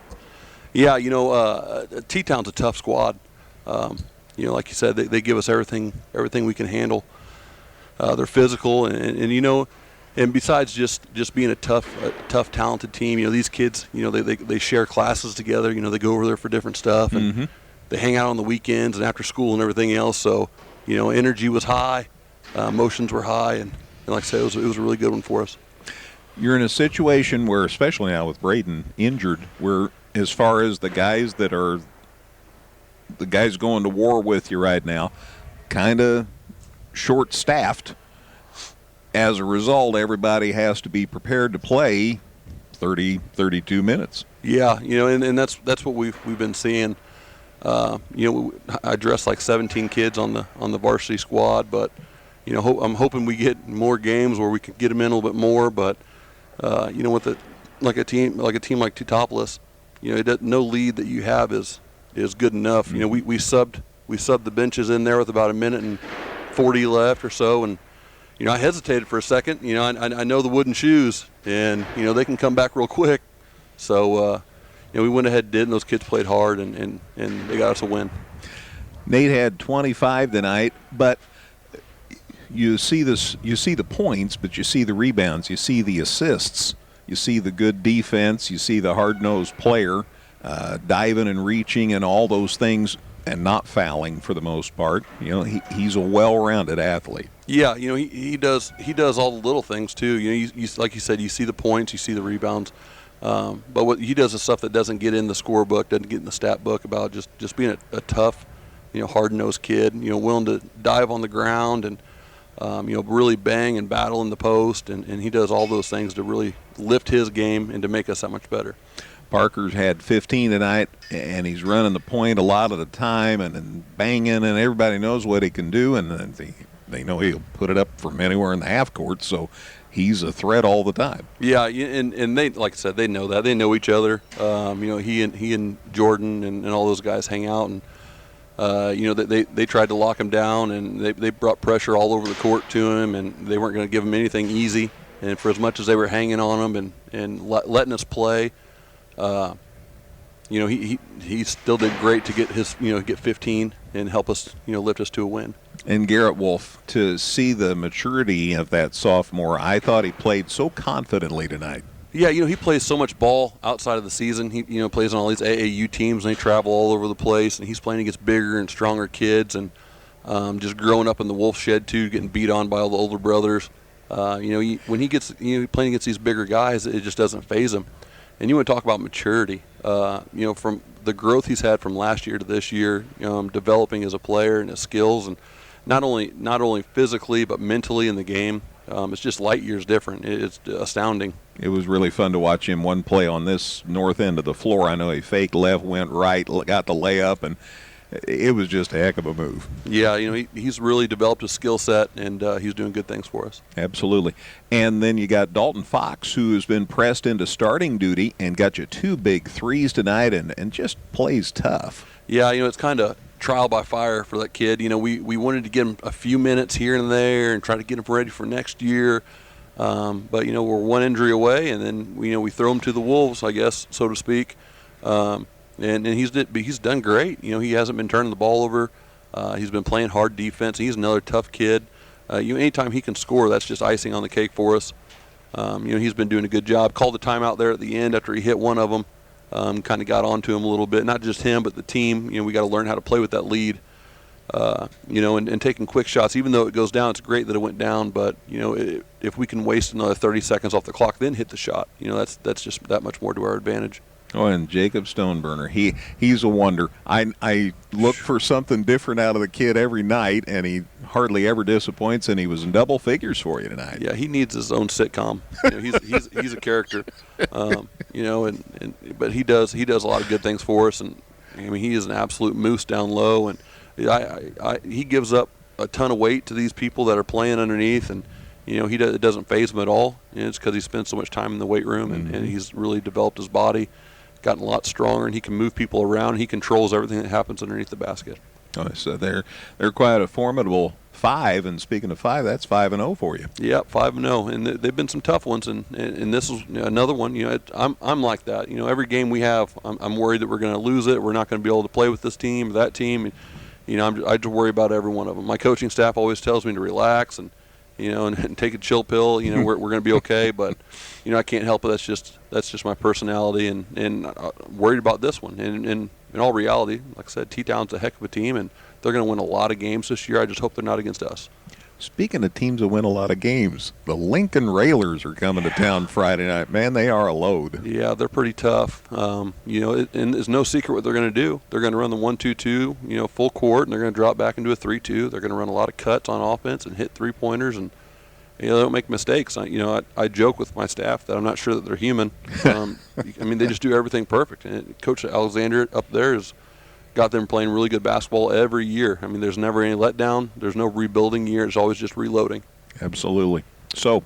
Yeah, T-Town's a tough squad. Like you said, they give us everything we can handle. They're physical, and besides just being a tough, talented team, these kids, they share classes together. They go over there for different stuff, and they hang out on the weekends and after school and everything else. So, energy was high, emotions were high, and like I said, it was a really good one for us. You're in a situation where, especially now with Braden injured, where as far as the guys going to war with you right now, kind of short-staffed. As a result, everybody has to be prepared to play 32 minutes. Yeah, and that's what we've been seeing. I dressed like 17 kids on the varsity squad, but I'm hoping we get more games where we can get them in a little bit more. But with a team like Teutopolis, no lead that you have is good enough. We subbed the benches in there with about a minute and 40 left or so, and I hesitated for a second. I know the Wooden Shoes, and they can come back real quick. So we went ahead and did, and those kids played hard, and they got us a win. Nate had 25 tonight, but you see the points, but you see the rebounds, you see the assists, you see the good defense, you see the hard-nosed player diving and reaching and all those things, and not fouling for the most part. He's a well-rounded athlete. Yeah, he does all the little things too. You like you said, you see the points, you see the rebounds, but what he does is stuff that doesn't get in the scorebook, doesn't get in the stat book, about just being a tough, hard-nosed kid. Willing to dive on the ground and really bang and battle in the post, and he does all those things to really lift his game and to make us that much better. Parker's had 15 tonight, and he's running the point a lot of the time and banging, and everybody knows what he can do, and they know he'll put it up from anywhere in the half court, so he's a threat all the time. Yeah, and they, like I said, they know that. They know each other. He and Jordan and all those guys hang out, and they tried to lock him down, and they brought pressure all over the court to him, and they weren't going to give him anything easy. And for as much as they were hanging on him and letting us play, he still did great to get his get 15 and help us lift us to a win. And Garrett Wolf, to see the maturity of that sophomore, I thought he played so confidently tonight. Yeah, he plays so much ball outside of the season. He plays on all these AAU teams, and they travel all over the place, and he's playing against bigger and stronger kids, and Just growing up in the wolf shed too, getting beat on by all the older brothers. When he gets playing against these bigger guys, it just doesn't faze him. And you want to talk about maturity. From the growth he's had from last year to this year, developing as a player and his skills, and not only physically but mentally in the game. It's just light years different. It's astounding. It was really fun to watch him one play on this north end of the floor. I know he faked left, went right, got the layup, and it was just a heck of a move. Yeah, he's really developed his skill set, and he's doing good things for us. Absolutely. And then you got Dalton Fox, who has been pressed into starting duty and got you 2 big threes tonight and just plays tough. Yeah, it's kind of trial by fire for that kid. We wanted to get him a few minutes here and there and try to get him ready for next year. But, we're one injury away, and then, we throw him to the wolves, I guess, so to speak. And he's done great. He hasn't been turning the ball over. He's been playing hard defense. He's another tough kid. Anytime he can score, that's just icing on the cake for us. He's been doing a good job. Called the timeout there at the end after he hit one of them. Kind of got onto him a little bit. Not just him, but the team. We got to learn how to play with that lead. And taking quick shots. Even though it goes down, it's great that it went down. But if we can waste another 30 seconds off the clock, then hit the shot. That's just that much more to our advantage. Oh, and Jacob Stoneburner, he's a wonder. I look for something different out of the kid every night, and he hardly ever disappoints, and he was in double figures for you tonight. Yeah, he needs his own sitcom. He's a character, but he does a lot of good things for us, and he is an absolute moose down low, and he gives up a ton of weight to these people that are playing underneath, and it doesn't faze him at all. It's because he spends so much time in the weight room, and he's really developed his body, gotten a lot stronger, and he can move people around. He controls everything that happens underneath the basket. Oh, so they're quite a formidable 5, and speaking of 5, that's 5-0 for you. Yeah, 5-0, and they've been some tough ones, and this is another one. I'm like that. Every game we have, I'm worried that we're going to lose it. We're not going to be able to play with this team or that team. I just worry about every one of them. My coaching staff always tells me to relax and take a chill pill. We're going to be okay, but I can't help it. That's just my personality, and worried about this one. And in all reality, like I said, T-Town's a heck of a team, and they're going to win a lot of games this year. I just hope they're not against us. Speaking of teams that win a lot of games, the Lincoln Railers are coming to town Friday night. Man, they are a load. Yeah, they're pretty tough. And it's no secret what they're going to do. They're going to run the 1-2-2, full court, and they're going to drop back into a 3-2. They're going to run a lot of cuts on offense and hit three-pointers, and they don't make mistakes. I joke with my staff that I'm not sure that they're human. They just do everything perfect. And Coach Alexander up there has got them playing really good basketball every year. There's never any letdown. There's no rebuilding year. It's always just reloading. Absolutely. So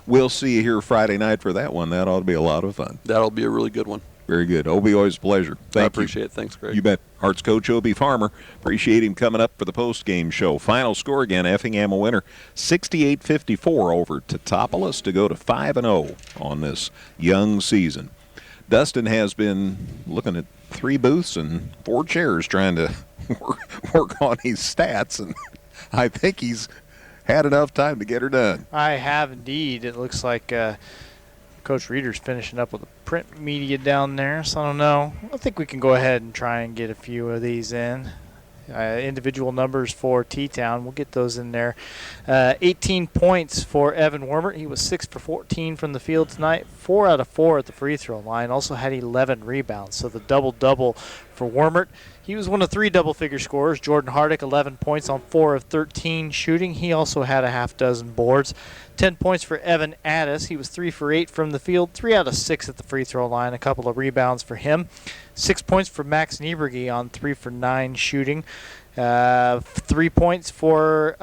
we'll see you here Friday night for that one. That ought to be a lot of fun. That'll be a really good one. Very good. Obi, always a pleasure. Thank you. I appreciate it. Thanks, Greg. You bet. Hearts coach Obi Farmer. Appreciate him coming up for the post-game show. Final score again, Effingham a winner, 68-54 over Teutopolis to go to 5-0 on this young season. Dustin has been looking at 3 booths and 4 chairs trying to work on his stats, and I think he's had enough time to get her done. I have indeed. It looks like Coach Reeder's finishing up with the print media down there, so I don't know. I think we can go ahead and try and get a few of these in. Individual numbers for T-Town. We'll get those in there. 18 points for Evan Wormert. He was 6 for 14 from the field tonight. 4 out of 4 at the free throw line. Also had 11 rebounds. So the double-double for Wormert. He was one of 3 double-figure scorers. Jordan Hardick, 11 points on 4 of 13 shooting. He also had a half dozen boards. 10 points for Evan Addis. He was 3 for 8 from the field. 3 out of 6 at the free throw line. A couple of rebounds for him. 6 points for Max Nieberge on 3 for 9 shooting. 3 points for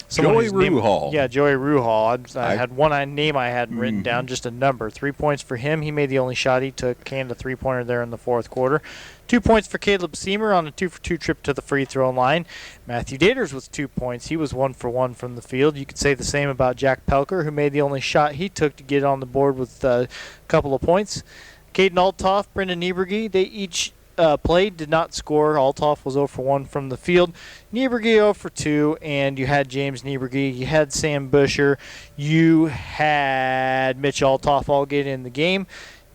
someone Joey whose name, Ruhal. Yeah, Joey Ruhal. I had one name I hadn't written down, just a number. 3 points for him. He made the only shot he took, canned a three-pointer there in the fourth quarter. 2 points for Caleb Seamer on a 2-for-2 trip to the free throw line. Matthew Daters with 2 points. He was 1 for 1 from the field. You could say the same about Jack Pelker, who made the only shot he took to get on the board with a couple of points. Caden Altoff, Brendan Nieberge, they each played, did not score. Altoff was 0 for 1 from the field. Nieberge 0 for 2, and you had James Nieberge, you had Sam Busher, you had Mitch Altoff all get in the game.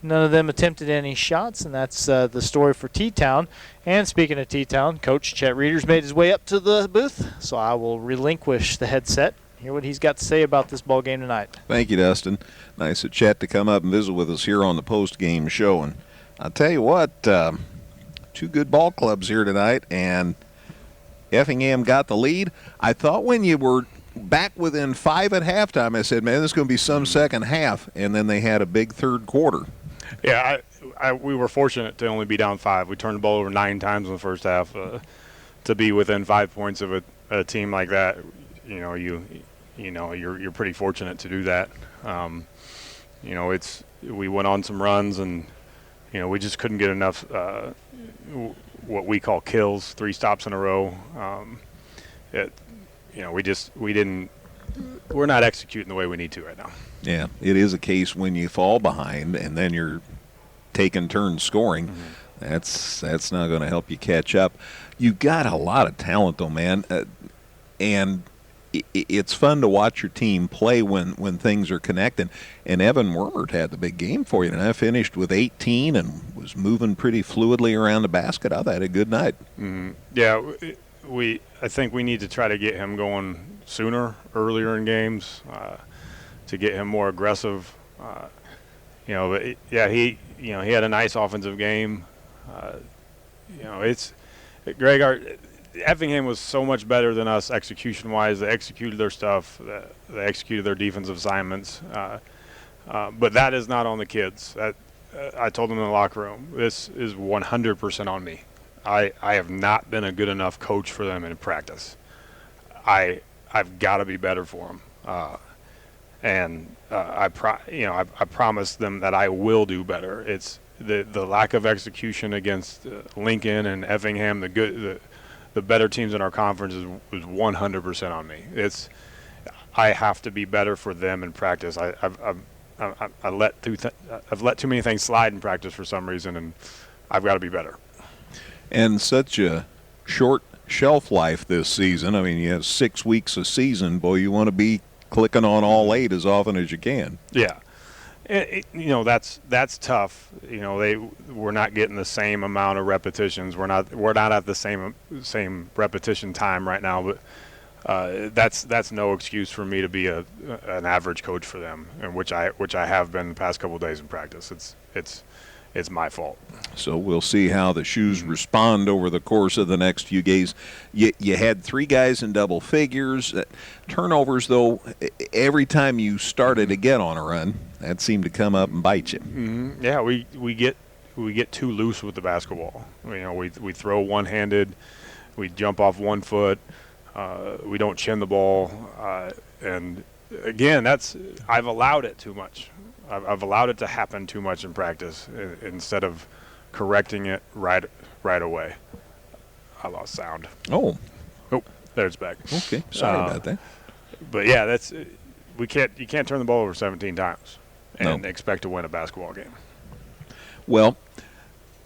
None of them attempted any shots, and that's the story for T-Town. And speaking of T-Town, Coach Chet Reeders made his way up to the booth, so I will relinquish the headset. Hear what he's got to say about this ball game tonight. Thank you, Dustin. Nice of Chet to come up and visit with us here on the post-game show. And I'll tell you what, two good ball clubs here tonight, and Effingham got the lead. I thought when you were back within 5 at halftime, I said, man, this is going to be some second half, and then they had a big third quarter. Yeah, we were fortunate to only be down 5. We turned the ball over 9 times in the first half. To be within 5 points of a team like that, you're pretty fortunate to do that. We went on some runs, and we just couldn't get enough what we call kills, 3 stops in a row. We're not executing the way we need to right now. Yeah, it is a case when you fall behind and then you're taking turns scoring. Mm-hmm. That's not going to help you catch up. You got a lot of talent, though, man, and it's fun to watch your team play when things are connecting. And Evan Wermert had the big game for you, and I finished with 18 and was moving pretty fluidly around the basket. I had a good night. Mm-hmm. Yeah, I think we need to try to get him going sooner, earlier in games, to get him more aggressive. He had a nice offensive game. Greg, Effingham was so much better than us execution-wise. They executed their stuff. They executed their defensive assignments. But that is not on the kids. I told them in the locker room, this is 100% on me. I have not been a good enough coach for them in practice. I've got to be better for them. I promised them that I will do better. It's the lack of execution against Lincoln and Effingham, the better teams in our conference, was 100% on me. I have to be better for them in practice. I've let too many things slide in practice for some reason, and I've got to be better. And such a short shelf life this season. I mean, you have 6 weeks a season. Boy, you want to be clicking on all 8 as often as you can. Yeah. That's tough. We're not getting the same amount of repetitions. We're not at the same repetition time right now. But that's no excuse for me to be an average coach for them, and which I have been the past couple of days in practice. It's my fault. So we'll see how the Shoes respond over the course of the next few days. You had 3 guys in double figures. Turnovers, though, every time you started to get on a run, that seemed to come up and bite you. Mm-hmm. Yeah, we get too loose with the basketball. We throw one-handed, we jump off 1 foot, we don't chin the ball, and again, I've allowed it too much. I've allowed it to happen too much in practice instead of correcting it right away. I lost sound. Oh, there it's back. Okay, sorry about that. But yeah, you can't turn the ball over 17 times and expect to win a basketball game. Well,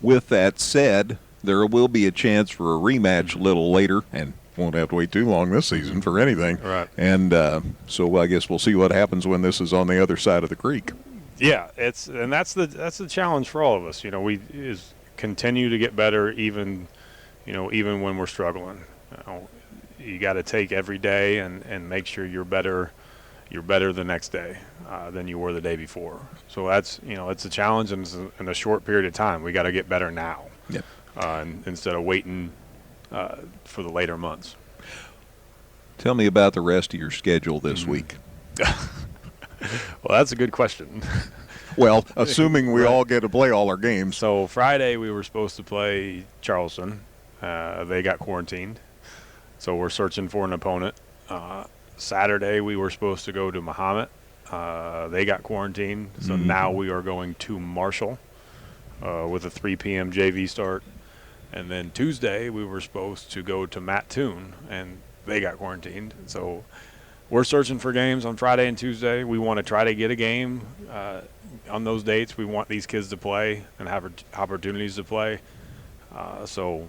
with that said, there will be a chance for a rematch a little later, and won't have to wait too long this season for anything. Right. And so I guess we'll see what happens when this is on the other side of the creek. Yeah, that's the challenge for all of us. We continue to get better, even when we're struggling. You got to take every day and make sure you're better the next day than you were the day before. So that's it's a challenge, and in a short period of time. We got to get better now. Yep. Instead of waiting for the later months. Tell me about the rest of your schedule this week. Well, that's a good question. Well, assuming we all get to play all our games. So Friday we were supposed to play Charleston. They got quarantined, so we're searching for an opponent. Saturday we were supposed to go to Mahomet. They got quarantined, so now we are going to Marshall with a 3 p.m. JV start. And then Tuesday we were supposed to go to Mattoon, and they got quarantined. So we're searching for games on Friday and Tuesday. We want to try to get a game on those dates. We want these kids to play and have opportunities to play. So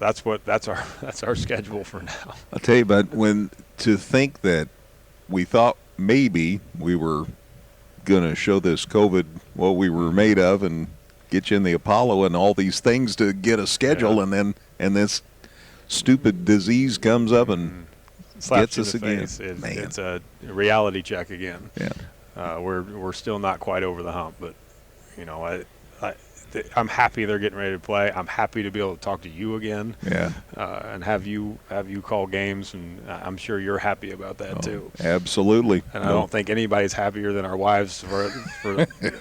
that's our schedule for now. I'll tell you, but to think that we thought maybe we were going to show this COVID what we were made of and get you in the Apollo and all these things to get a schedule, and this stupid disease comes up and slaps gets us you in the again. face. It's a reality check again. Yeah. We're still not quite over the hump, but I'm happy they're getting ready to play. I'm happy to be able to talk to you again. Yeah. And have you call games, and I'm sure you're happy about that too. Absolutely. And I don't think anybody's happier than our wives for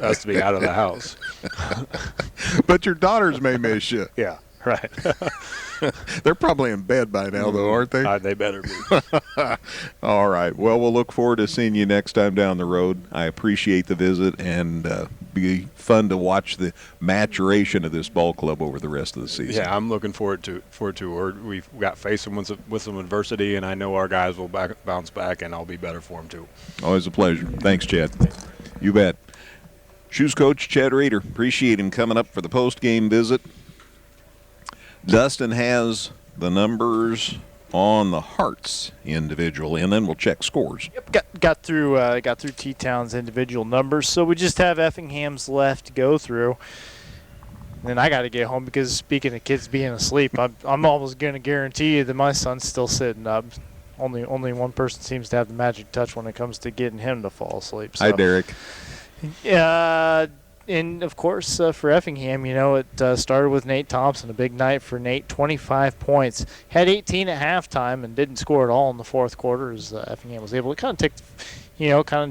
us to be out of the house. But your daughters may miss you. Yeah. Right. They're probably in bed by now, though, aren't they? They better be. All right. Well, we'll look forward to seeing you next time down the road. I appreciate the visit, and be fun to watch the maturation of this ball club over the rest of the season. Yeah, I'm looking forward to. We've got faced with some adversity, and I know our guys will bounce back, and I'll be better for them too. Always a pleasure. Thanks, Chad. You bet. Shoes coach Chad Rader. Appreciate him coming up for the post-game visit. Dustin has the numbers on the Hearts individually, and then we'll check scores. Yep, got through T-Town's individual numbers, so we just have Effingham's left to go through. And I got to get home because, speaking of kids being asleep, I'm almost going to guarantee you that my son's still sitting up. Only one person seems to have the magic touch when it comes to getting him to fall asleep. So. Hi, Derek. And, of course, for Effingham, it started with Nate Thompson, a big night for Nate, 25 points. Had 18 at halftime and didn't score at all in the fourth quarter as Effingham was able to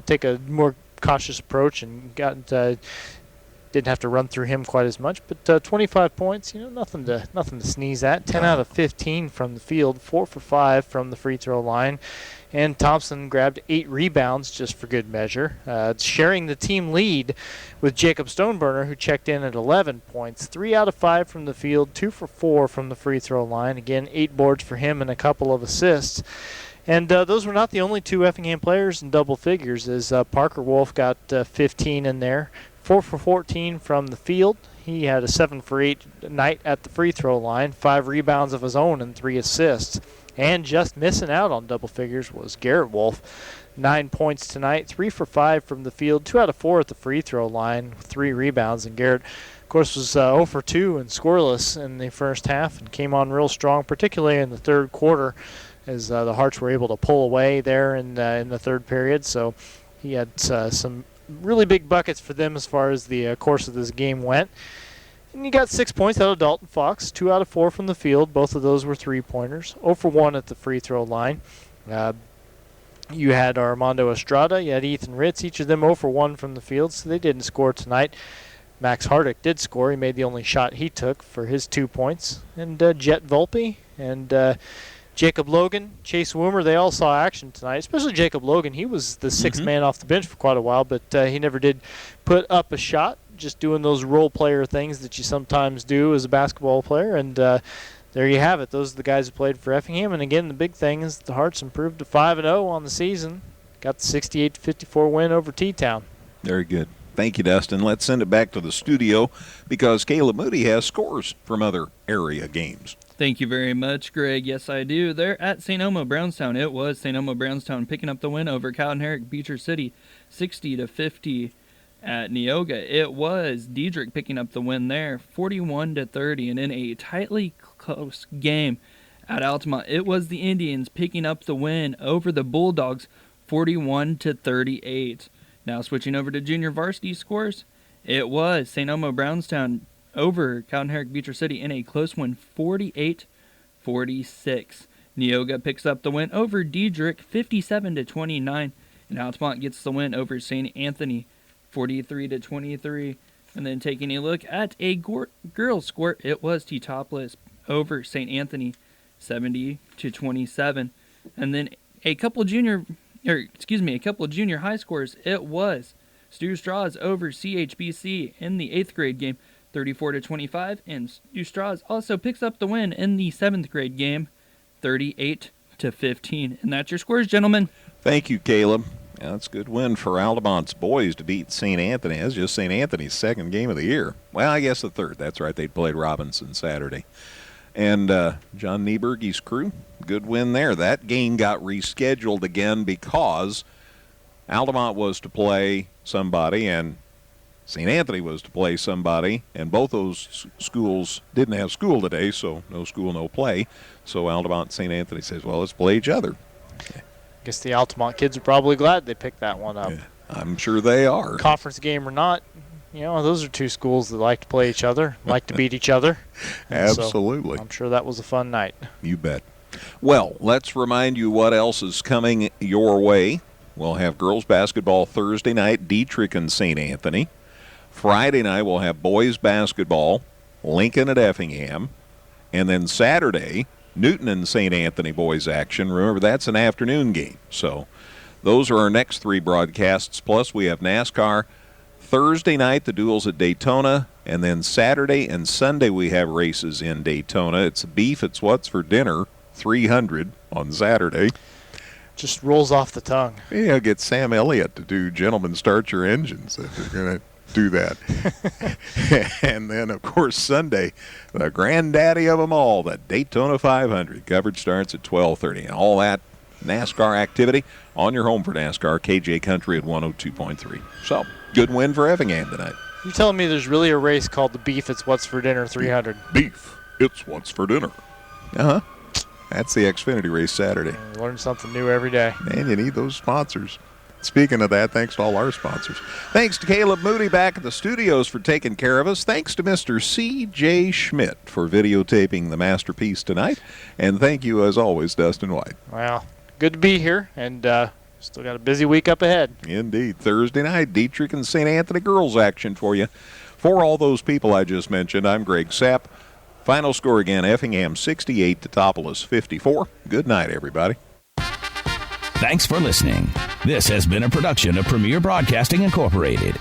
take a more cautious approach and didn't have to run through him quite as much. But 25 points, nothing to sneeze at. 10 out of 15 from the field, 4 for 5 from the free throw line. And Thompson grabbed 8 rebounds just for good measure, sharing the team lead with Jacob Stoneburner, who checked in at 11 points. 3 out of 5 from the field, 2 for 4 from the free throw line. Again, 8 boards for him and a couple of assists. And those were not the only 2 Effingham players in double figures, as Parker Wolf got 15 in there, 4 for 14 from the field. He had a 7 for 8 night at the free throw line, 5 rebounds of his own and 3 assists. And just missing out on double figures was Garrett Wolf. 9 points tonight, 3 for 5 from the field, 2 out of 4 at the free throw line, 3 rebounds. And Garrett, of course, was 0 for 2 and scoreless in the first half and came on real strong, particularly in the third quarter, as the Hearts were able to pull away there in the third period. So he had some really big buckets for them as far as the course of this game went. And you got 6 points out of Dalton Fox, 2 out of 4 from the field. Both of those were three-pointers. 0 for 1 at the free throw line. You had Armando Estrada, you had Ethan Ritz, each of them 0 for 1 from the field, so they didn't score tonight. Max Hardick did score. He made the only shot he took for his 2 points. And Jet Volpe and Jacob Logan, Chase Woomer, they all saw action tonight, especially Jacob Logan. He was the sixth man off the bench for quite a while, but he never did put up a shot, just doing those role player things that you sometimes do as a basketball player. And there you have it. Those are the guys who played for Effingham. And again, the big thing is the Hearts improved to 5-0 on the season. Got the 68-54 win over T-Town. Very good. Thank you, Dustin. Let's send it back to the studio because Caleb Moody has scores from other area games. Thank you very much, Greg. Yes, I do. They're at St. Elmo Brownstown. It was St. Elmo Brownstown picking up the win over Cowden Herrick Beecher City, 60-50 at Neoga. It was Diedrich picking up the win there, 41-30, and in a tightly close game at Altamont, it was the Indians picking up the win over the Bulldogs, 41-38. Now switching over to junior varsity scores, it was St. Elmo Brownstown over Cowden Herrick Beecher City in a close one, 48-46. Neoga picks up the win over Diedrich, 57-29, and Altamont gets the win over St. Anthony, 43-23. And then taking a look at a girls' score, it was Teutopolis over St. Anthony, 70-27. And then a couple junior high scores. It was Stu Straws over CHBC in the 8th grade game, 34-25, and Stu Straws also picks up the win in the 7th grade game, 38-15. And that's your scores, gentlemen. Thank you, Caleb. Yeah, that's a good win for Altamont's boys to beat St. Anthony. That's just St. Anthony's second game of the year. Well, I guess the third. That's right. They played Robinson Saturday. And John Nieberge's crew, good win there. That game got rescheduled again because Altamont was to play somebody, and St. Anthony was to play somebody, and both those schools didn't have school today, so no school, no play. So Altamont and St. Anthony says, well, let's play each other. I guess the Altamont kids are probably glad they picked that one up. Yeah, I'm sure they are. Conference game or not, those are two schools that like to play each other, like to beat each other. Absolutely. So I'm sure that was a fun night. You bet. Well, let's remind you what else is coming your way. We'll have girls basketball Thursday night, Dietrich and St. Anthony. Friday night, we'll have boys basketball, Lincoln at Effingham. And then Saturday, Newton and St. Anthony boys action. Remember, that's an afternoon game. So those are our next 3 broadcasts. Plus, we have NASCAR. Thursday night, the duels at Daytona. And then Saturday and Sunday, we have races in Daytona. It's beef, it's what's for dinner, 300 on Saturday. Just rolls off the tongue. Yeah, get Sam Elliott to do Gentlemen Start Your Engines if you're going to do that. And then, of course, Sunday, the granddaddy of them all, the Daytona 500. Coverage starts at 12:30. And all that NASCAR activity on your home for NASCAR, KJ Country at 102.3. So, good win for Effingham tonight. You're telling me there's really a race called the Beef It's What's for Dinner 300? Beef, it's what's for dinner. Uh-huh. That's the Xfinity race Saturday. You learn something new every day. And you need those sponsors. Speaking of that, thanks to all our sponsors. Thanks to Caleb Moody back at the studios for taking care of us. Thanks to Mr. C.J. Schmidt for videotaping the masterpiece tonight. And thank you, as always, Dustin White. Well, good to be here, and still got a busy week up ahead. Indeed. Thursday night, Dietrich and St. Anthony girls action for you. For all those people I just mentioned, I'm Greg Sapp. Final score again, Effingham 68, Teutopolis 54. Good night, everybody. Thanks for listening. This has been a production of Premier Broadcasting Incorporated.